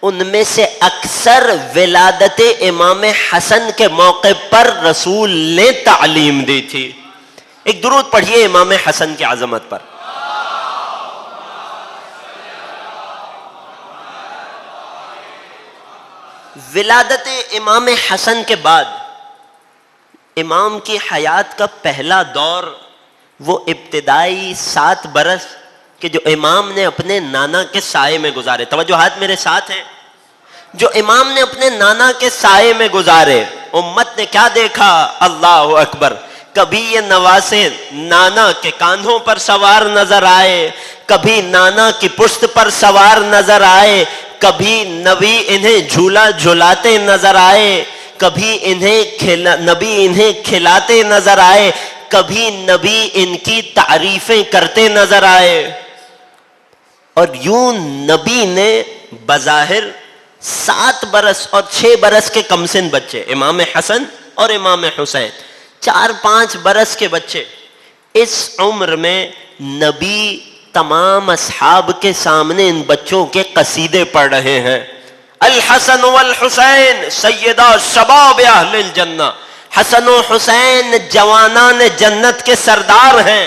ان میں سے اکثر ولادت امام حسن کے موقع پر رسول نے تعلیم دی تھی. ایک درود پڑھیے امام حسن کی عظمت پر. ولادت امام حسن کے بعد امام کی حیات کا پہلا دور وہ ابتدائی 7 برس کہ جو امام نے اپنے نانا کے سائے میں گزارے. توجہ ہاتھ میرے ساتھ ہیں. جو امام نے اپنے نانا کے سائے میں گزارے امت نے کیا دیکھا؟ اللہ اکبر. کبھی یہ نواسے نانا کے کاندھوں پر سوار نظر آئے، کبھی نانا کی پشت پر سوار نظر آئے، کبھی نبی انہیں جھولا جھلاتے نظر آئے، کبھی نبی انہیں کھلاتے نظر آئے، کبھی نبی ان کی تعریفیں کرتے نظر آئے. اور یوں نبی نے بظاہر 7 برس اور 6 برس کے کم سن بچے، امام حسن اور امام حسین 4-5 برس کے بچے، اس عمر میں نبی تمام اصحاب کے سامنے ان بچوں کے قصیدے پڑھ رہے ہیں. الحسن والحسین سیدہ شباب اہل الجنہ، حسن و حسین جوانان جنت کے سردار ہیں.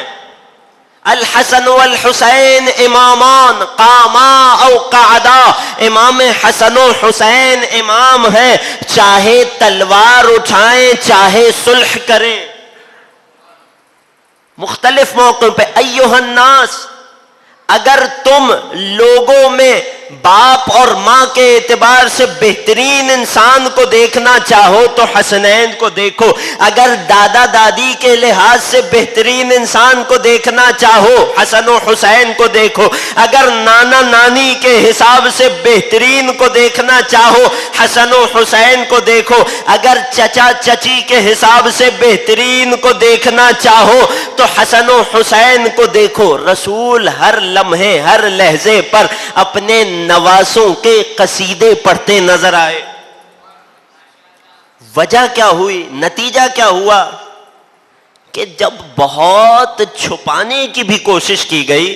الحسن والحسین امامان قاما او قعدا، امام حسن و حسین امام ہیں، چاہے تلوار اٹھائیں چاہے صلح کریں. مختلف موقعوں پہ ایھا الناس، اگر تم لوگوں میں باپ اور ماں کے اعتبار سے بہترین انسان کو دیکھنا چاہو تو حسنین کو دیکھو، اگر دادا دادی کے لحاظ سے بہترین انسان کو دیکھنا چاہو حسن و حسین کو دیکھو، اگر نانا نانی کے حساب سے بہترین کو دیکھنا چاہو حسن و حسین کو دیکھو، اگر چچا چچی کے حساب سے بہترین کو دیکھنا چاہو تو حسن و حسین کو دیکھو. رسول ہر لمحے ہر لہجے پر اپنے نواسوں کے قصیدے پڑھتے نظر آئے. وجہ کیا ہوئی؟ نتیجہ کیا ہوا؟ کہ جب بہت چھپانے کی بھی کوشش کی گئی،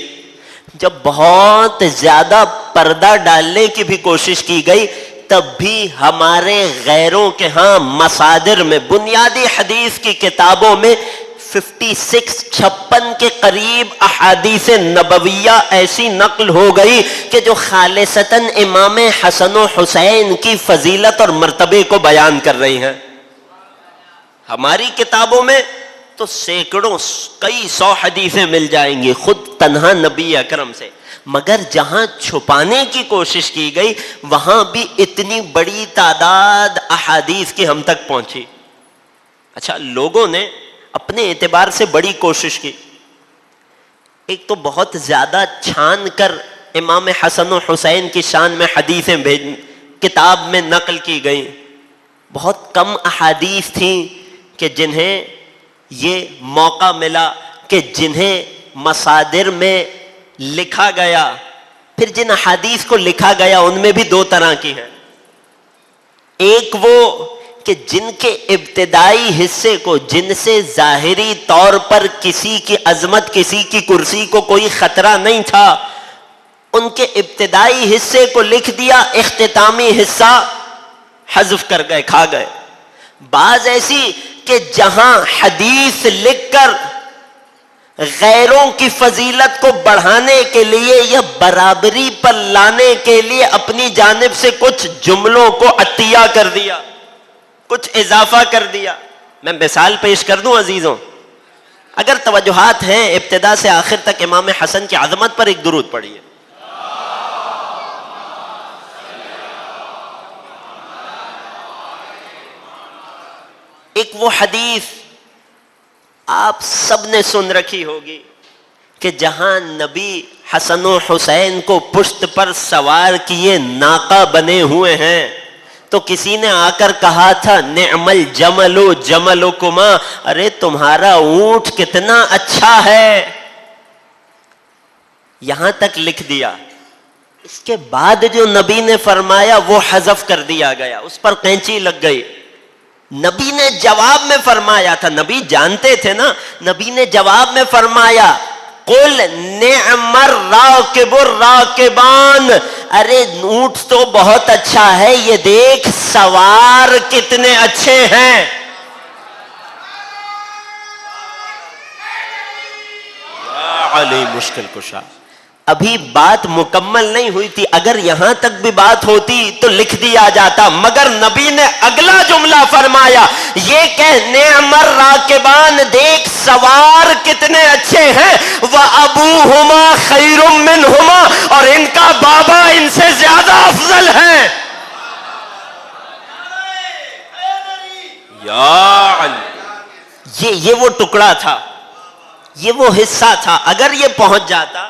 جب بہت زیادہ پردہ ڈالنے کی بھی کوشش کی گئی، تب بھی ہمارے غیروں کے ہاں مصادر میں، بنیادی حدیث کی کتابوں میں 56 کے قریب احادیث نبویہ ایسی نقل ہو گئی کہ جو خالصتاً امام حسن و حسین کی فضیلت اور مرتبے کو بیان کر رہی ہیں. ہماری کتابوں میں تو سینکڑوں کئی 100 حدیثیں مل جائیں گی خود تنہا نبی اکرم سے، مگر جہاں چھپانے کی کوشش کی گئی وہاں بھی اتنی بڑی تعداد احادیث کی ہم تک پہنچی. اچھا، لوگوں نے اپنے اعتبار سے بڑی کوشش کی. ایک تو بہت زیادہ چھان کر امام حسن و حسین کی شان میں حدیثیں کتاب میں نقل کی گئیں. بہت کم احادیث تھیں کہ جنہیں یہ موقع ملا کہ جنہیں مصادر میں لکھا گیا. پھر جن احادیث کو لکھا گیا ان میں بھی 2 طرح کی ہیں. ایک وہ کہ جن کے ابتدائی حصے کو، جن سے ظاہری طور پر کسی کی عظمت، کسی کی کرسی کو کوئی خطرہ نہیں تھا، ان کے ابتدائی حصے کو لکھ دیا، اختتامی حصہ حذف کر گئے، کھا گئے. بعض ایسی کہ جہاں حدیث لکھ کر غیروں کی فضیلت کو بڑھانے کے لیے یا برابری پر لانے کے لیے اپنی جانب سے کچھ جملوں کو عطیہ کر دیا، کچھ اضافہ کر دیا. میں مثال پیش کر دوں عزیزوں، اگر توجہات ہیں ابتدا سے آخر تک امام حسن کی عظمت پر ایک درود پڑھیے. ایک وہ حدیث آپ سب نے سن رکھی ہوگی کہ جہاں نبی حسن و حسین کو پشت پر سوار کیے ناقہ بنے ہوئے ہیں تو کسی نے آ کر کہا تھا نعم الجمل جملکما، ارے تمہارا اونٹ کتنا اچھا ہے. یہاں تک لکھ دیا. اس کے بعد جو نبی نے فرمایا وہ حذف کر دیا گیا، اس پر قینچی لگ گئی. نبی نے جواب میں فرمایا تھا، نبی جانتے تھے نا، نبی نے جواب میں فرمایا قل نعم الراکب الراکبان، ارے اونٹ تو بہت اچھا ہے، یہ دیکھ سوار کتنے اچھے ہیں. علی مشکل کشا. ابھی بات مکمل نہیں ہوئی تھی، اگر یہاں تک بھی بات ہوتی تو لکھ دیا جاتا، مگر نبی نے اگلا جملہ فرمایا یہ کہ نعم الراکبان، دیکھ سوار کتنے اچھے ہیں، وَأَبُوهُمَا خَيْرٌ مِّنْهُمَا، اور ان کا بابا ان سے زیادہ افضل ہے. اللہ علیہ، یہ وہ ٹکڑا تھا، یہ وہ حصہ تھا. اگر یہ پہنچ جاتا،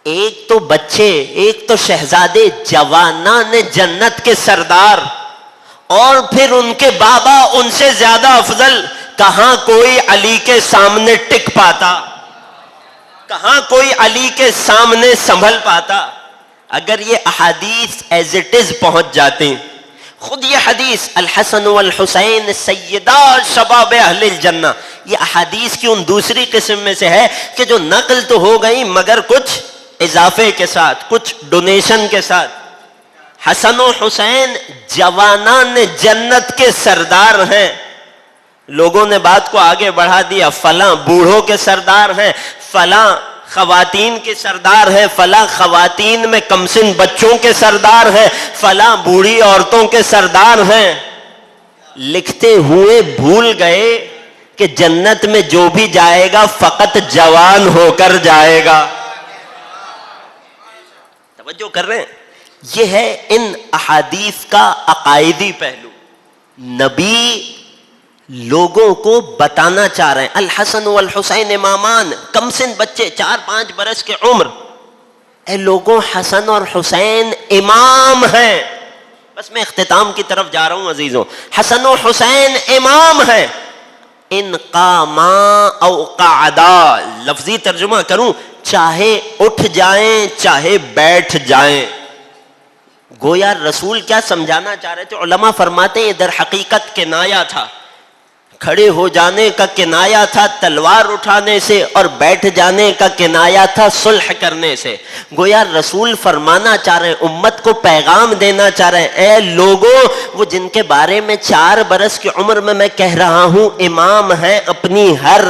ایک تو بچے، ایک تو شہزادے، جوانان جنت کے سردار، اور پھر ان کے بابا ان سے زیادہ افضل، کہاں کوئی علی کے سامنے ٹک پاتا، کہاں کوئی علی کے سامنے سنبھل پاتا. اگر یہ احادیث ایز اٹ از پہنچ جاتے، خود یہ حدیث الحسن والحسین سیدا شباب اہل الجنہ، یہ احادیث کی ان دوسری قسم میں سے ہے کہ جو نقل تو ہو گئی مگر کچھ اضافے کے ساتھ، کچھ ڈونیشن کے ساتھ. حسن و حسین جوانان جنت کے سردار ہیں. لوگوں نے بات کو آگے بڑھا دیا، فلاں بوڑھوں کے سردار ہیں، فلاں خواتین کے سردار ہیں، فلاں خواتین میں کمسن بچوں کے سردار ہیں، فلاں بوڑھی عورتوں کے سردار ہیں. لکھتے ہوئے بھول گئے کہ جنت میں جو بھی جائے گا فقط جوان ہو کر جائے گا. توجہ کر رہے ہیں؟ یہ ہے ان احادیث کا عقائدی پہلو. نبی لوگوں کو بتانا چاہ رہے ہیں، الحسن والحسین امامان، کم سن بچے 4-5 برس کے عمر، اے لوگوں حسن اور حسین امام ہیں. بس میں اختتام کی طرف جا رہا ہوں عزیزوں. حسن و حسین امام ہیں. ان قاما او قعدا، لفظی ترجمہ کروں، چاہے اٹھ جائیں چاہے بیٹھ جائیں. گویا رسول کیا سمجھانا چاہ رہے تھے؟ علماء فرماتے ہیں در حقیقت کنایا تھا، کھڑے ہو جانے کا کنایا تھا تلوار اٹھانے سے، اور بیٹھ جانے کا کنایا تھا صلح کرنے سے. گویا رسول فرمانا چاہ رہے ہیں، امت کو پیغام دینا چاہ رہے ہیں، اے لوگوں، وہ جن کے بارے میں 4 برس کی عمر میں کہہ رہا ہوں امام ہیں اپنی ہر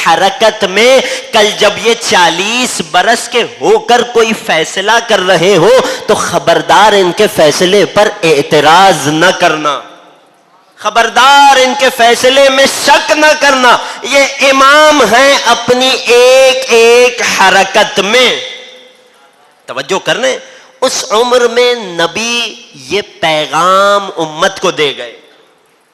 حرکت میں، کل جب یہ 40 برس کے ہو کر کوئی فیصلہ کر رہے ہو تو خبردار ان کے فیصلے پر اعتراض نہ کرنا، خبردار ان کے فیصلے میں شک نہ کرنا. یہ امام ہیں اپنی ایک ایک حرکت میں. توجہ کرنے، اس عمر میں نبی یہ پیغام امت کو دے گئے.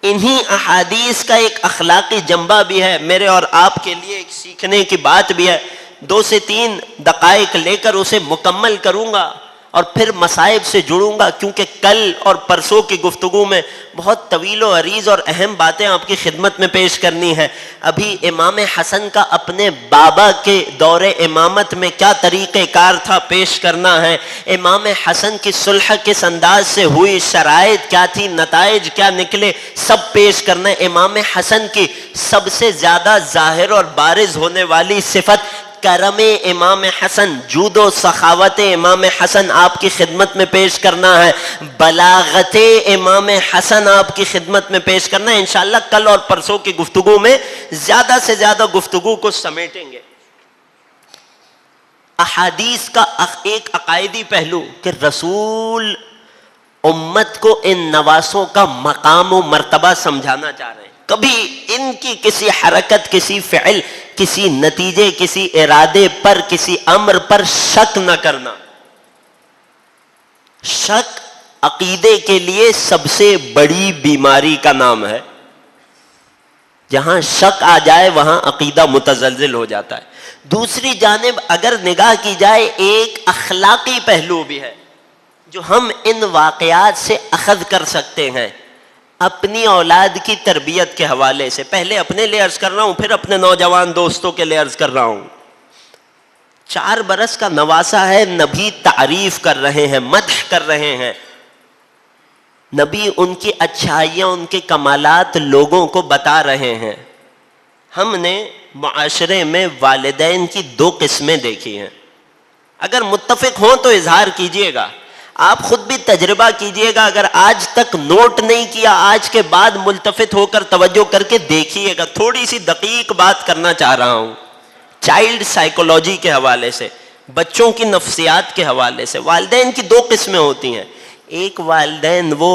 انہی احادیث کا ایک اخلاقی جنبہ بھی ہے، میرے اور آپ کے لیے ایک سیکھنے کی بات بھی ہے. 2 سے 3 دقائق لے کر اسے مکمل کروں گا اور پھر مصائب سے جڑوں گا، کیونکہ کل اور پرسوں کی گفتگو میں بہت طویل و عریض اور اہم باتیں آپ کی خدمت میں پیش کرنی ہے. ابھی امام حسن کا اپنے بابا کے دور امامت میں کیا طریقہ کار تھا پیش کرنا ہے، امام حسن کی صلح کس انداز سے ہوئی، شرائط کیا تھی، نتائج کیا نکلے، سب پیش کرنا ہے. امام حسن کی سب سے زیادہ ظاہر اور بارز ہونے والی صفت کرم امام حسن، جود و سخاوت امام حسن آپ کی خدمت میں پیش کرنا ہے، بلاغت امام حسن آپ کی خدمت میں پیش کرنا ہے. انشاءاللہ کل اور پرسوں کی گفتگو میں زیادہ سے زیادہ گفتگو کو سمیٹیں گے. احادیث کا ایک عقائدی پہلو کہ رسول امت کو ان نواسوں کا مقام و مرتبہ سمجھانا چاہ رہے ہیں. کبھی ان کی کسی حرکت، کسی فعل، کسی نتیجے، کسی ارادے پر، کسی امر پر شک نہ کرنا. شک عقیدے کے لیے سب سے بڑی بیماری کا نام ہے. جہاں شک آ جائے وہاں عقیدہ متزلزل ہو جاتا ہے. دوسری جانب اگر نگاہ کی جائے ایک اخلاقی پہلو بھی ہے جو ہم ان واقعات سے اخذ کر سکتے ہیں اپنی اولاد کی تربیت کے حوالے سے. پہلے اپنے لیے عرض کر رہا ہوں، پھر اپنے نوجوان دوستوں کے لیے عرض کر رہا ہوں. 4 برس کا نواسا ہے، نبی تعریف کر رہے ہیں، مدح کر رہے ہیں. نبی ان کی اچھائیاں، ان کے کمالات لوگوں کو بتا رہے ہیں. ہم نے معاشرے میں والدین کی 2 قسمیں دیکھی ہیں. اگر متفق ہوں تو اظہار کیجئے گا، آپ خود بھی تجربہ کیجئے گا. اگر آج تک نوٹ نہیں کیا، آج کے بعد ملتفت ہو کر توجہ کر کے دیکھیے گا. تھوڑی سی دقیق بات کرنا چاہ رہا ہوں چائلڈ سائیکولوجی کے حوالے سے، بچوں کی نفسیات کے حوالے سے. والدین کی 2 قسمیں ہوتی ہیں. ایک والدین وہ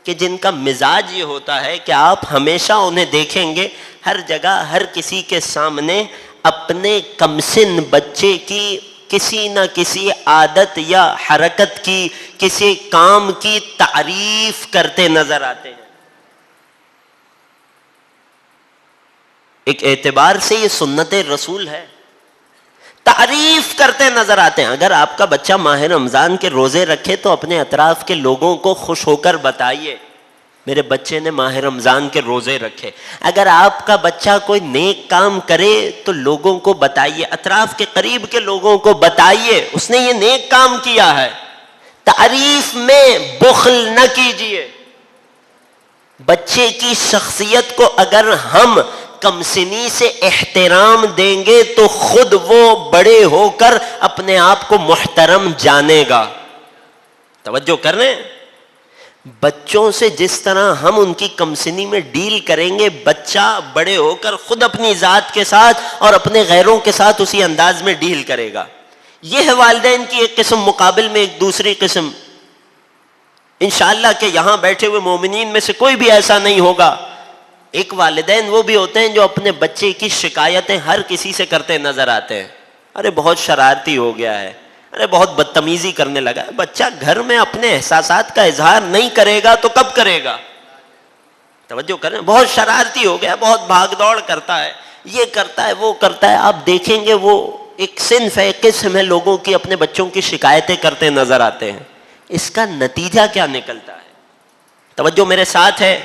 کہ جن کا مزاج یہ ہوتا ہے کہ آپ ہمیشہ انہیں دیکھیں گے ہر جگہ ہر کسی کے سامنے اپنے کمسن بچے کی کسی نہ کسی عادت یا حرکت کی، کسی کام کی تعریف کرتے نظر آتے ہیں. ایک اعتبار سے یہ سنت رسول ہے. تعریف کرتے نظر آتے ہیں. اگر آپ کا بچہ ماہ رمضان کے روزے رکھے تو اپنے اطراف کے لوگوں کو خوش ہو کر بتائیے میرے بچے نے ماہ رمضان کے روزے رکھے. اگر آپ کا بچہ کوئی نیک کام کرے تو لوگوں کو بتائیے, اطراف کے قریب کے لوگوں کو بتائیے اس نے یہ نیک کام کیا ہے. تعریف میں بخل نہ کیجیے. بچے کی شخصیت کو اگر ہم کم سنی سے احترام دیں گے تو خود وہ بڑے ہو کر اپنے آپ کو محترم جانے گا. توجہ کر رہے ہیں؟ بچوں سے جس طرح ہم ان کی کم سنی میں ڈیل کریں گے, بچہ بڑے ہو کر خود اپنی ذات کے ساتھ اور اپنے غیروں کے ساتھ اسی انداز میں ڈیل کرے گا. یہ ہے والدین کی ایک قسم, مقابل میں ایک دوسری قسم. انشاءاللہ کہ یہاں بیٹھے ہوئے مومنین میں سے کوئی بھی ایسا نہیں ہوگا. ایک والدین وہ بھی ہوتے ہیں جو اپنے بچے کی شکایتیں ہر کسی سے کرتے نظر آتے ہیں. ارے بہت شرارتی ہو گیا ہے, ارے بہت بدتمیزی کرنے لگا ہے. بچہ گھر میں اپنے احساسات کا اظہار نہیں کرے گا تو کب کرے گا؟ توجہ کریں. بہت شرارتی ہو گیا, بہت بھاگ دوڑ کرتا ہے, یہ کرتا ہے وہ کرتا ہے. آپ دیکھیں گے وہ ایک صنف ہے, قسم ہے لوگوں کی اپنے بچوں کی شکایتیں کرتے نظر آتے ہیں. اس کا نتیجہ کیا نکلتا ہے؟ توجہ میرے ساتھ ہے.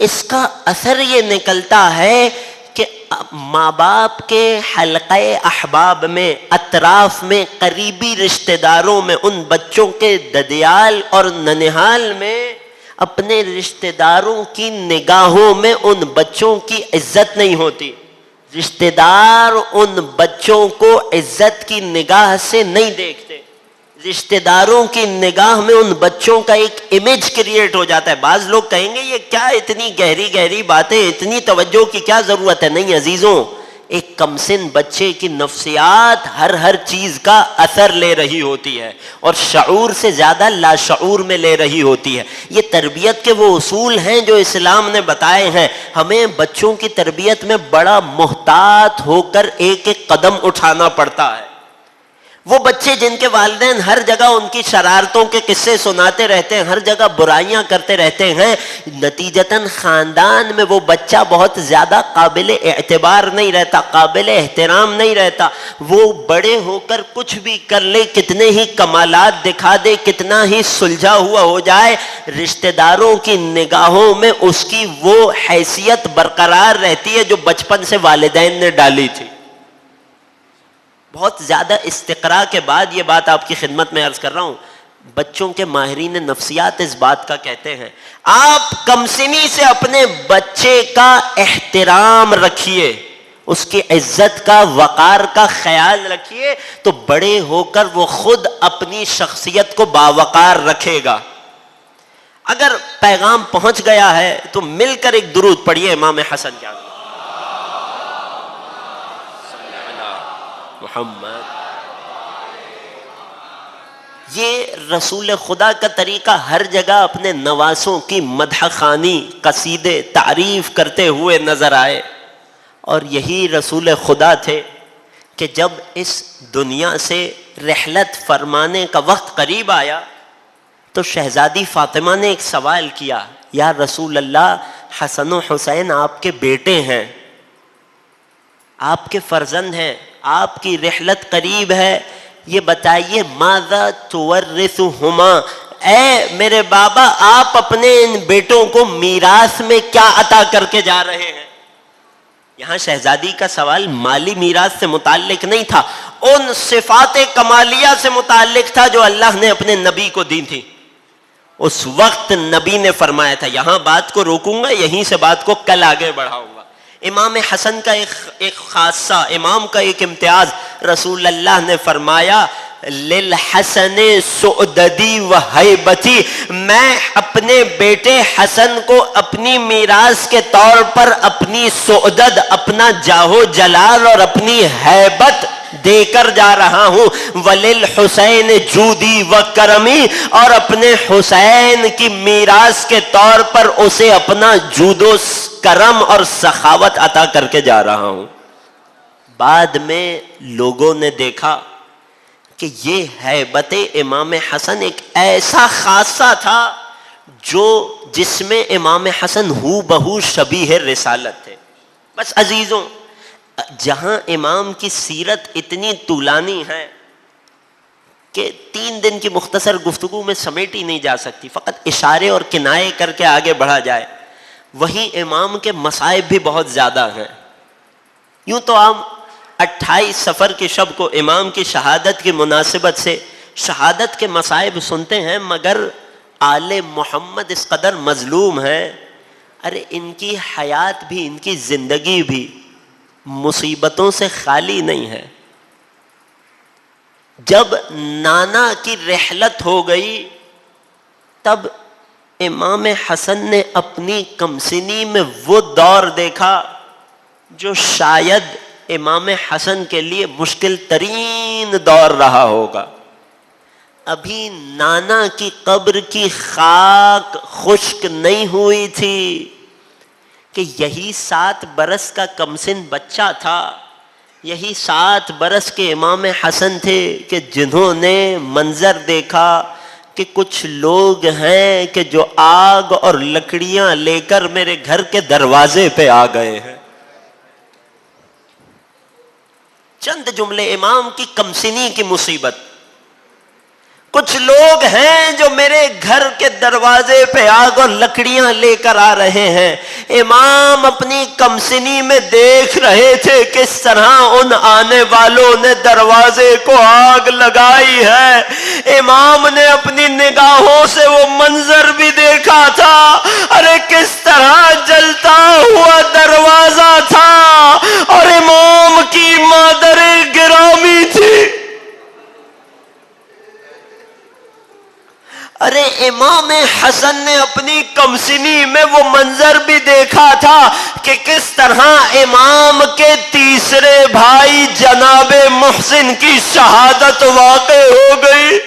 اس کا اثر یہ نکلتا ہے کہ ماں باپ کے حلقہ احباب میں, اطراف میں, قریبی رشتہ داروں میں, ان بچوں کے ددیال اور ننہال میں, اپنے رشتہ داروں کی نگاہوں میں ان بچوں کی عزت نہیں ہوتی. رشتہ دار ان بچوں کو عزت کی نگاہ سے نہیں دیکھتے. رشتہ داروں کی نگاہ میں ان بچوں کا ایک امیج کریٹ ہو جاتا ہے. بعض لوگ کہیں گے یہ کیا اتنی گہری گہری باتیں, اتنی توجہ کی کیا ضرورت ہے؟ نہیں عزیزوں, ایک کمسن بچے کی نفسیات ہر چیز کا اثر لے رہی ہوتی ہے اور شعور سے زیادہ لاشعور میں لے رہی ہوتی ہے. یہ تربیت کے وہ اصول ہیں جو اسلام نے بتائے ہیں. ہمیں بچوں کی تربیت میں بڑا محتاط ہو کر ایک ایک قدم اٹھانا پڑتا ہے. وہ بچے جن کے والدین ہر جگہ ان کی شرارتوں کے قصے سناتے رہتے ہیں, ہر جگہ برائیاں کرتے رہتے ہیں, نتیجتاً خاندان میں وہ بچہ بہت زیادہ قابل اعتبار نہیں رہتا, قابل احترام نہیں رہتا. وہ بڑے ہو کر کچھ بھی کر لے, کتنے ہی کمالات دکھا دے, کتنا ہی سلجھا ہوا ہو جائے, رشتہ داروں کی نگاہوں میں اس کی وہ حیثیت برقرار رہتی ہے جو بچپن سے والدین نے ڈالی تھی. بہت زیادہ استقراء کے بعد یہ بات آپ کی خدمت میں عرض کر رہا ہوں. بچوں کے ماہرین نفسیات اس بات کا کہتے ہیں, آپ کمسنی سے اپنے بچے کا احترام رکھیے, اس کی عزت کا, وقار کا خیال رکھیے, تو بڑے ہو کر وہ خود اپنی شخصیت کو باوقار رکھے گا. اگر پیغام پہنچ گیا ہے تو مل کر ایک درود پڑھیے امام حسن کے آگے. محمد. یہ رسول خدا کا طریقہ, ہر جگہ اپنے نواسوں کی مدح خوانی, قصیدے, تعریف کرتے ہوئے نظر آئے. اور یہی رسول خدا تھے کہ جب اس دنیا سے رحلت فرمانے کا وقت قریب آیا تو شہزادی فاطمہ نے ایک سوال کیا, یا رسول اللہ, حسن و حسین آپ کے بیٹے ہیں, آپ کے فرزند ہیں, آپ کی رحلت قریب ہے, یہ بتائیے ماذا تورثہما, اے میرے بابا آپ اپنے ان بیٹوں کو میراث میں کیا عطا کر کے جا رہے ہیں؟ یہاں شہزادی کا سوال مالی میراث سے متعلق نہیں تھا, ان صفات کمالیہ سے متعلق تھا جو اللہ نے اپنے نبی کو دی تھی. اس وقت نبی نے فرمایا تھا, یہاں بات کو روکوں گا, یہیں سے بات کو کل آگے بڑھاؤں گا. امام حسن کا ایک خاصہ, امام کا ایک امتیاز, رسول اللہ نے فرمایا للحسن سؤددی و ہیبتی, میں اپنے بیٹے حسن کو اپنی میراث کے طور پر اپنی سؤدد, اپنا جاہو جلال اور اپنی ہیبت دے کر جا رہا ہوں. وللحسین جودی و کرمی, اور اپنے حسین کی میراث کے طور پر اسے اپنا جود و کرم اور سخاوت عطا کر کے جا رہا ہوں. بعد میں لوگوں نے دیکھا کہ یہ ہیبت امام حسن ایک ایسا خاصہ تھا جس میں امام حسن ہو بہو شبیہ رسالت تھے. بس عزیزوں، جہاں امام کی سیرت اتنی طولانی ہے کہ 3 دن کی مختصر گفتگو میں سمیٹی نہیں جا سکتی، فقط اشارے اور کنائے کر کے آگے بڑھا جائے، وہیں امام کے مصائب بھی بہت زیادہ ہیں۔ یوں تو عام 28 صفر کی شب کو امام کی شہادت کی مناسبت سے شہادت کے مصائب سنتے ہیں، مگر آل محمد اس قدر مظلوم ہے، ارے ان کی حیات بھی، ان کی زندگی بھی مصیبتوں سے خالی نہیں ہے۔ جب نانا کی رحلت ہو گئی تب امام حسن نے اپنی کمسنی میں وہ دور دیکھا جو شاید امام حسن کے لیے مشکل ترین دور رہا ہوگا۔ ابھی نانا کی قبر کی خاک خشک نہیں ہوئی تھی کہ یہی 7 برس کا کمسن بچہ تھا، یہی 7 برس کے امام حسن تھے کہ جنہوں نے منظر دیکھا کہ کچھ لوگ ہیں کہ جو آگ اور لکڑیاں لے کر میرے گھر کے دروازے پہ آ گئے ہیں۔ چند جملے امام کی کمسنی کی مصیبت، کچھ لوگ ہیں جو میرے گھر کے دروازے پہ آگ اور لکڑیاں لے کر آ رہے ہیں۔ امام اپنی کمسنی میں دیکھ رہے تھے کس طرح ان آنے والوں نے دروازے کو آگ لگائی ہے۔ امام نے اپنی نگاہوں سے وہ منظر بھی دیکھا تھا، ارے کس طرح جلتا ہوا دروازہ تھا اور امام کی مادر گرامی تھی۔ ارے امام حسن نے اپنی کمسنی میں وہ منظر بھی دیکھا تھا کہ کس طرح امام کے تیسرے بھائی جناب محسن کی شہادت واقع ہو گئی۔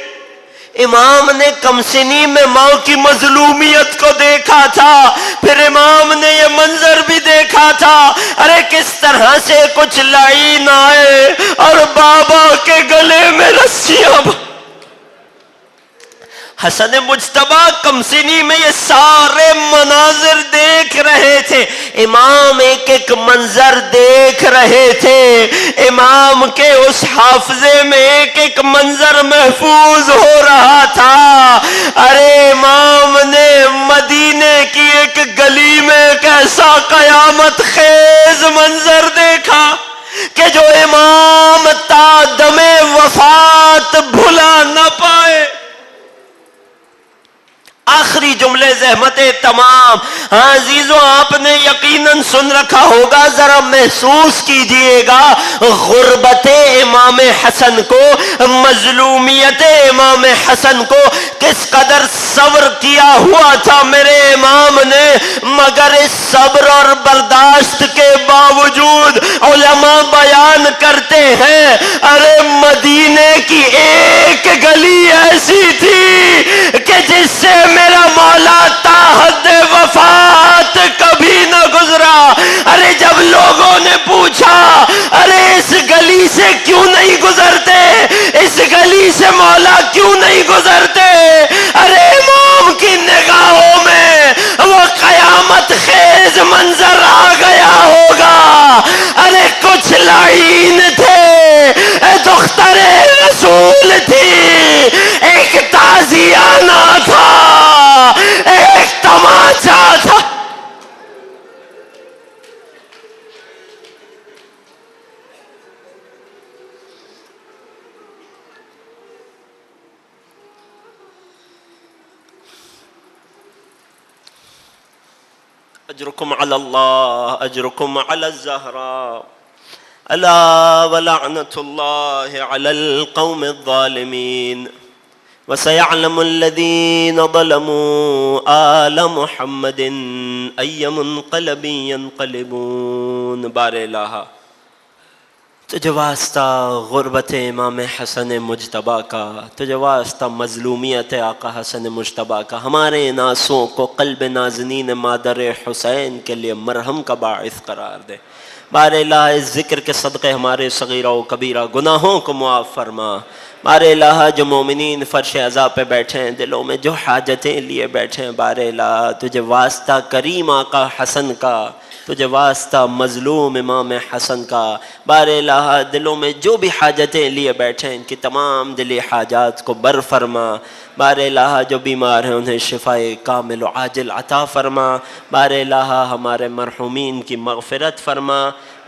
امام نے کمسنی میں ماں کی مظلومیت کو دیکھا تھا، پھر امام نے یہ منظر بھی دیکھا تھا، ارے کس طرح سے کچھ لعین آئے اور بابا کے گلے میں رسیاں۔ حسن مجتبی کمسنی میں یہ سارے مناظر دیکھ رہے تھے، امام ایک ایک منظر دیکھ رہے تھے، امام کے اس حافظے میں ایک ایک منظر محفوظ ہو رہا تھا۔ ارے امام نے مدینے کی ایک گلی میں ایک ایسا قیامت خیز منظر دیکھا کہ جو امام تا دم وفات بھلا نہ پائے۔ آخری جملے زحمت تمام، ہاں عزیزوں آپ نے یقیناً سن رکھا ہوگا، ذرا محسوس کیجئے گا غربت امام حسن کو، مظلومیت امام حسن کو کس قدر صبر کیا ہوا تھا میرے امام نے، مگر اس صبر اور برداشت کے باوجود علماء بیان کرتے ہیں ارے مدینے کی ایک گلی ایسی تھی کہ جس سے میرا مولا تا حد وفات کبھی نہ گزرا۔ ارے جب لوگوں نے پوچھا ارے اس گلی سے کیوں نہیں گزرتے، اس گلی سے مولا کیوں نہیں گزرتے، ارے امام کی نگاہوں میں وہ قیامت خیز منظر آ گیا ہوگا۔ ارے کچھ لعین تھے، دختر رسول تھی، ایک تازیانہ تھا، ایک تماچا تھا۔ اجرکم علی اللہ، اجرکم علی الزہراء، الا ولعنۃ اللہ علی القوم الظالمین، وسيعلم الذين ظلموا آل محمد أي منقلب ينقلبون۔ بار الہ تجھے واسطہ غربت امام حسن مجتبی کا، تجھے واسطہ مظلومیت آقا حسن مجتبی کا، ہمارے ان آنسوؤں کو قلب نازنین مادر حسین کے لیے مرہم کا باعث قرار دے۔ بار الہ اس ذکر کے صدقے ہمارے صغیرہ و کبیرہ گناہوں کو معاف فرما۔ بار الہ جو مومنین فرش عزا پہ بیٹھے ہیں، دلوں میں جو حاجتیں لیے بیٹھے ہیں، بار الہ تجھے واسطہ کریم آقا حسن کا تجھے واسطہ مظلوم امام حسن کا، بار الہ دلوں میں جو بھی حاجتیں لیے بیٹھے ان کی تمام دلی حاجات کو بر فرما، بار الہ جو بیمار ہیں انہیں شفاء کامل و عاجل عطا فرما، بار الہ ہمارے مرحومین کی مغفرت فرما،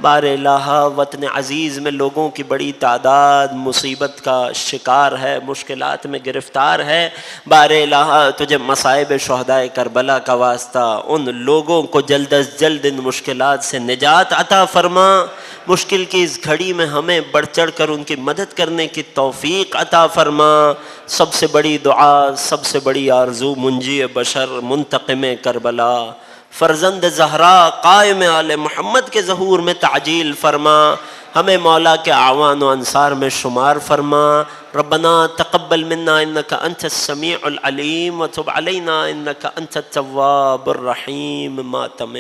بار الہ وطن عزیز میں لوگوں کی بڑی تعداد مصیبت کا شکار ہے، مشکلات میں گرفتار ہے، بار الہ تجھے مصائب شہدائے کربلا کا واسطہ ان لوگوں کو جلد از جلد ان مشکلات سے نجات عطا فرما، مشکل کی اس گھڑی میں ہمیں بڑھ چڑھ کر ان کی مدد کرنے کی توفیق عطا فرما۔ سب سے بڑی دعا، سب سے بڑی آرزو منجی بشر منتقم کربلا فرزند زہرا قائم آل محمد کے ظہور میں تعجیل فرما، ہمیں مولا کے اعوان و انصار میں شمار فرما۔ ربنا تقبل منا انک انت السمیع العلیم وتب علینا انک انت التواب الرحیم۔ ماتم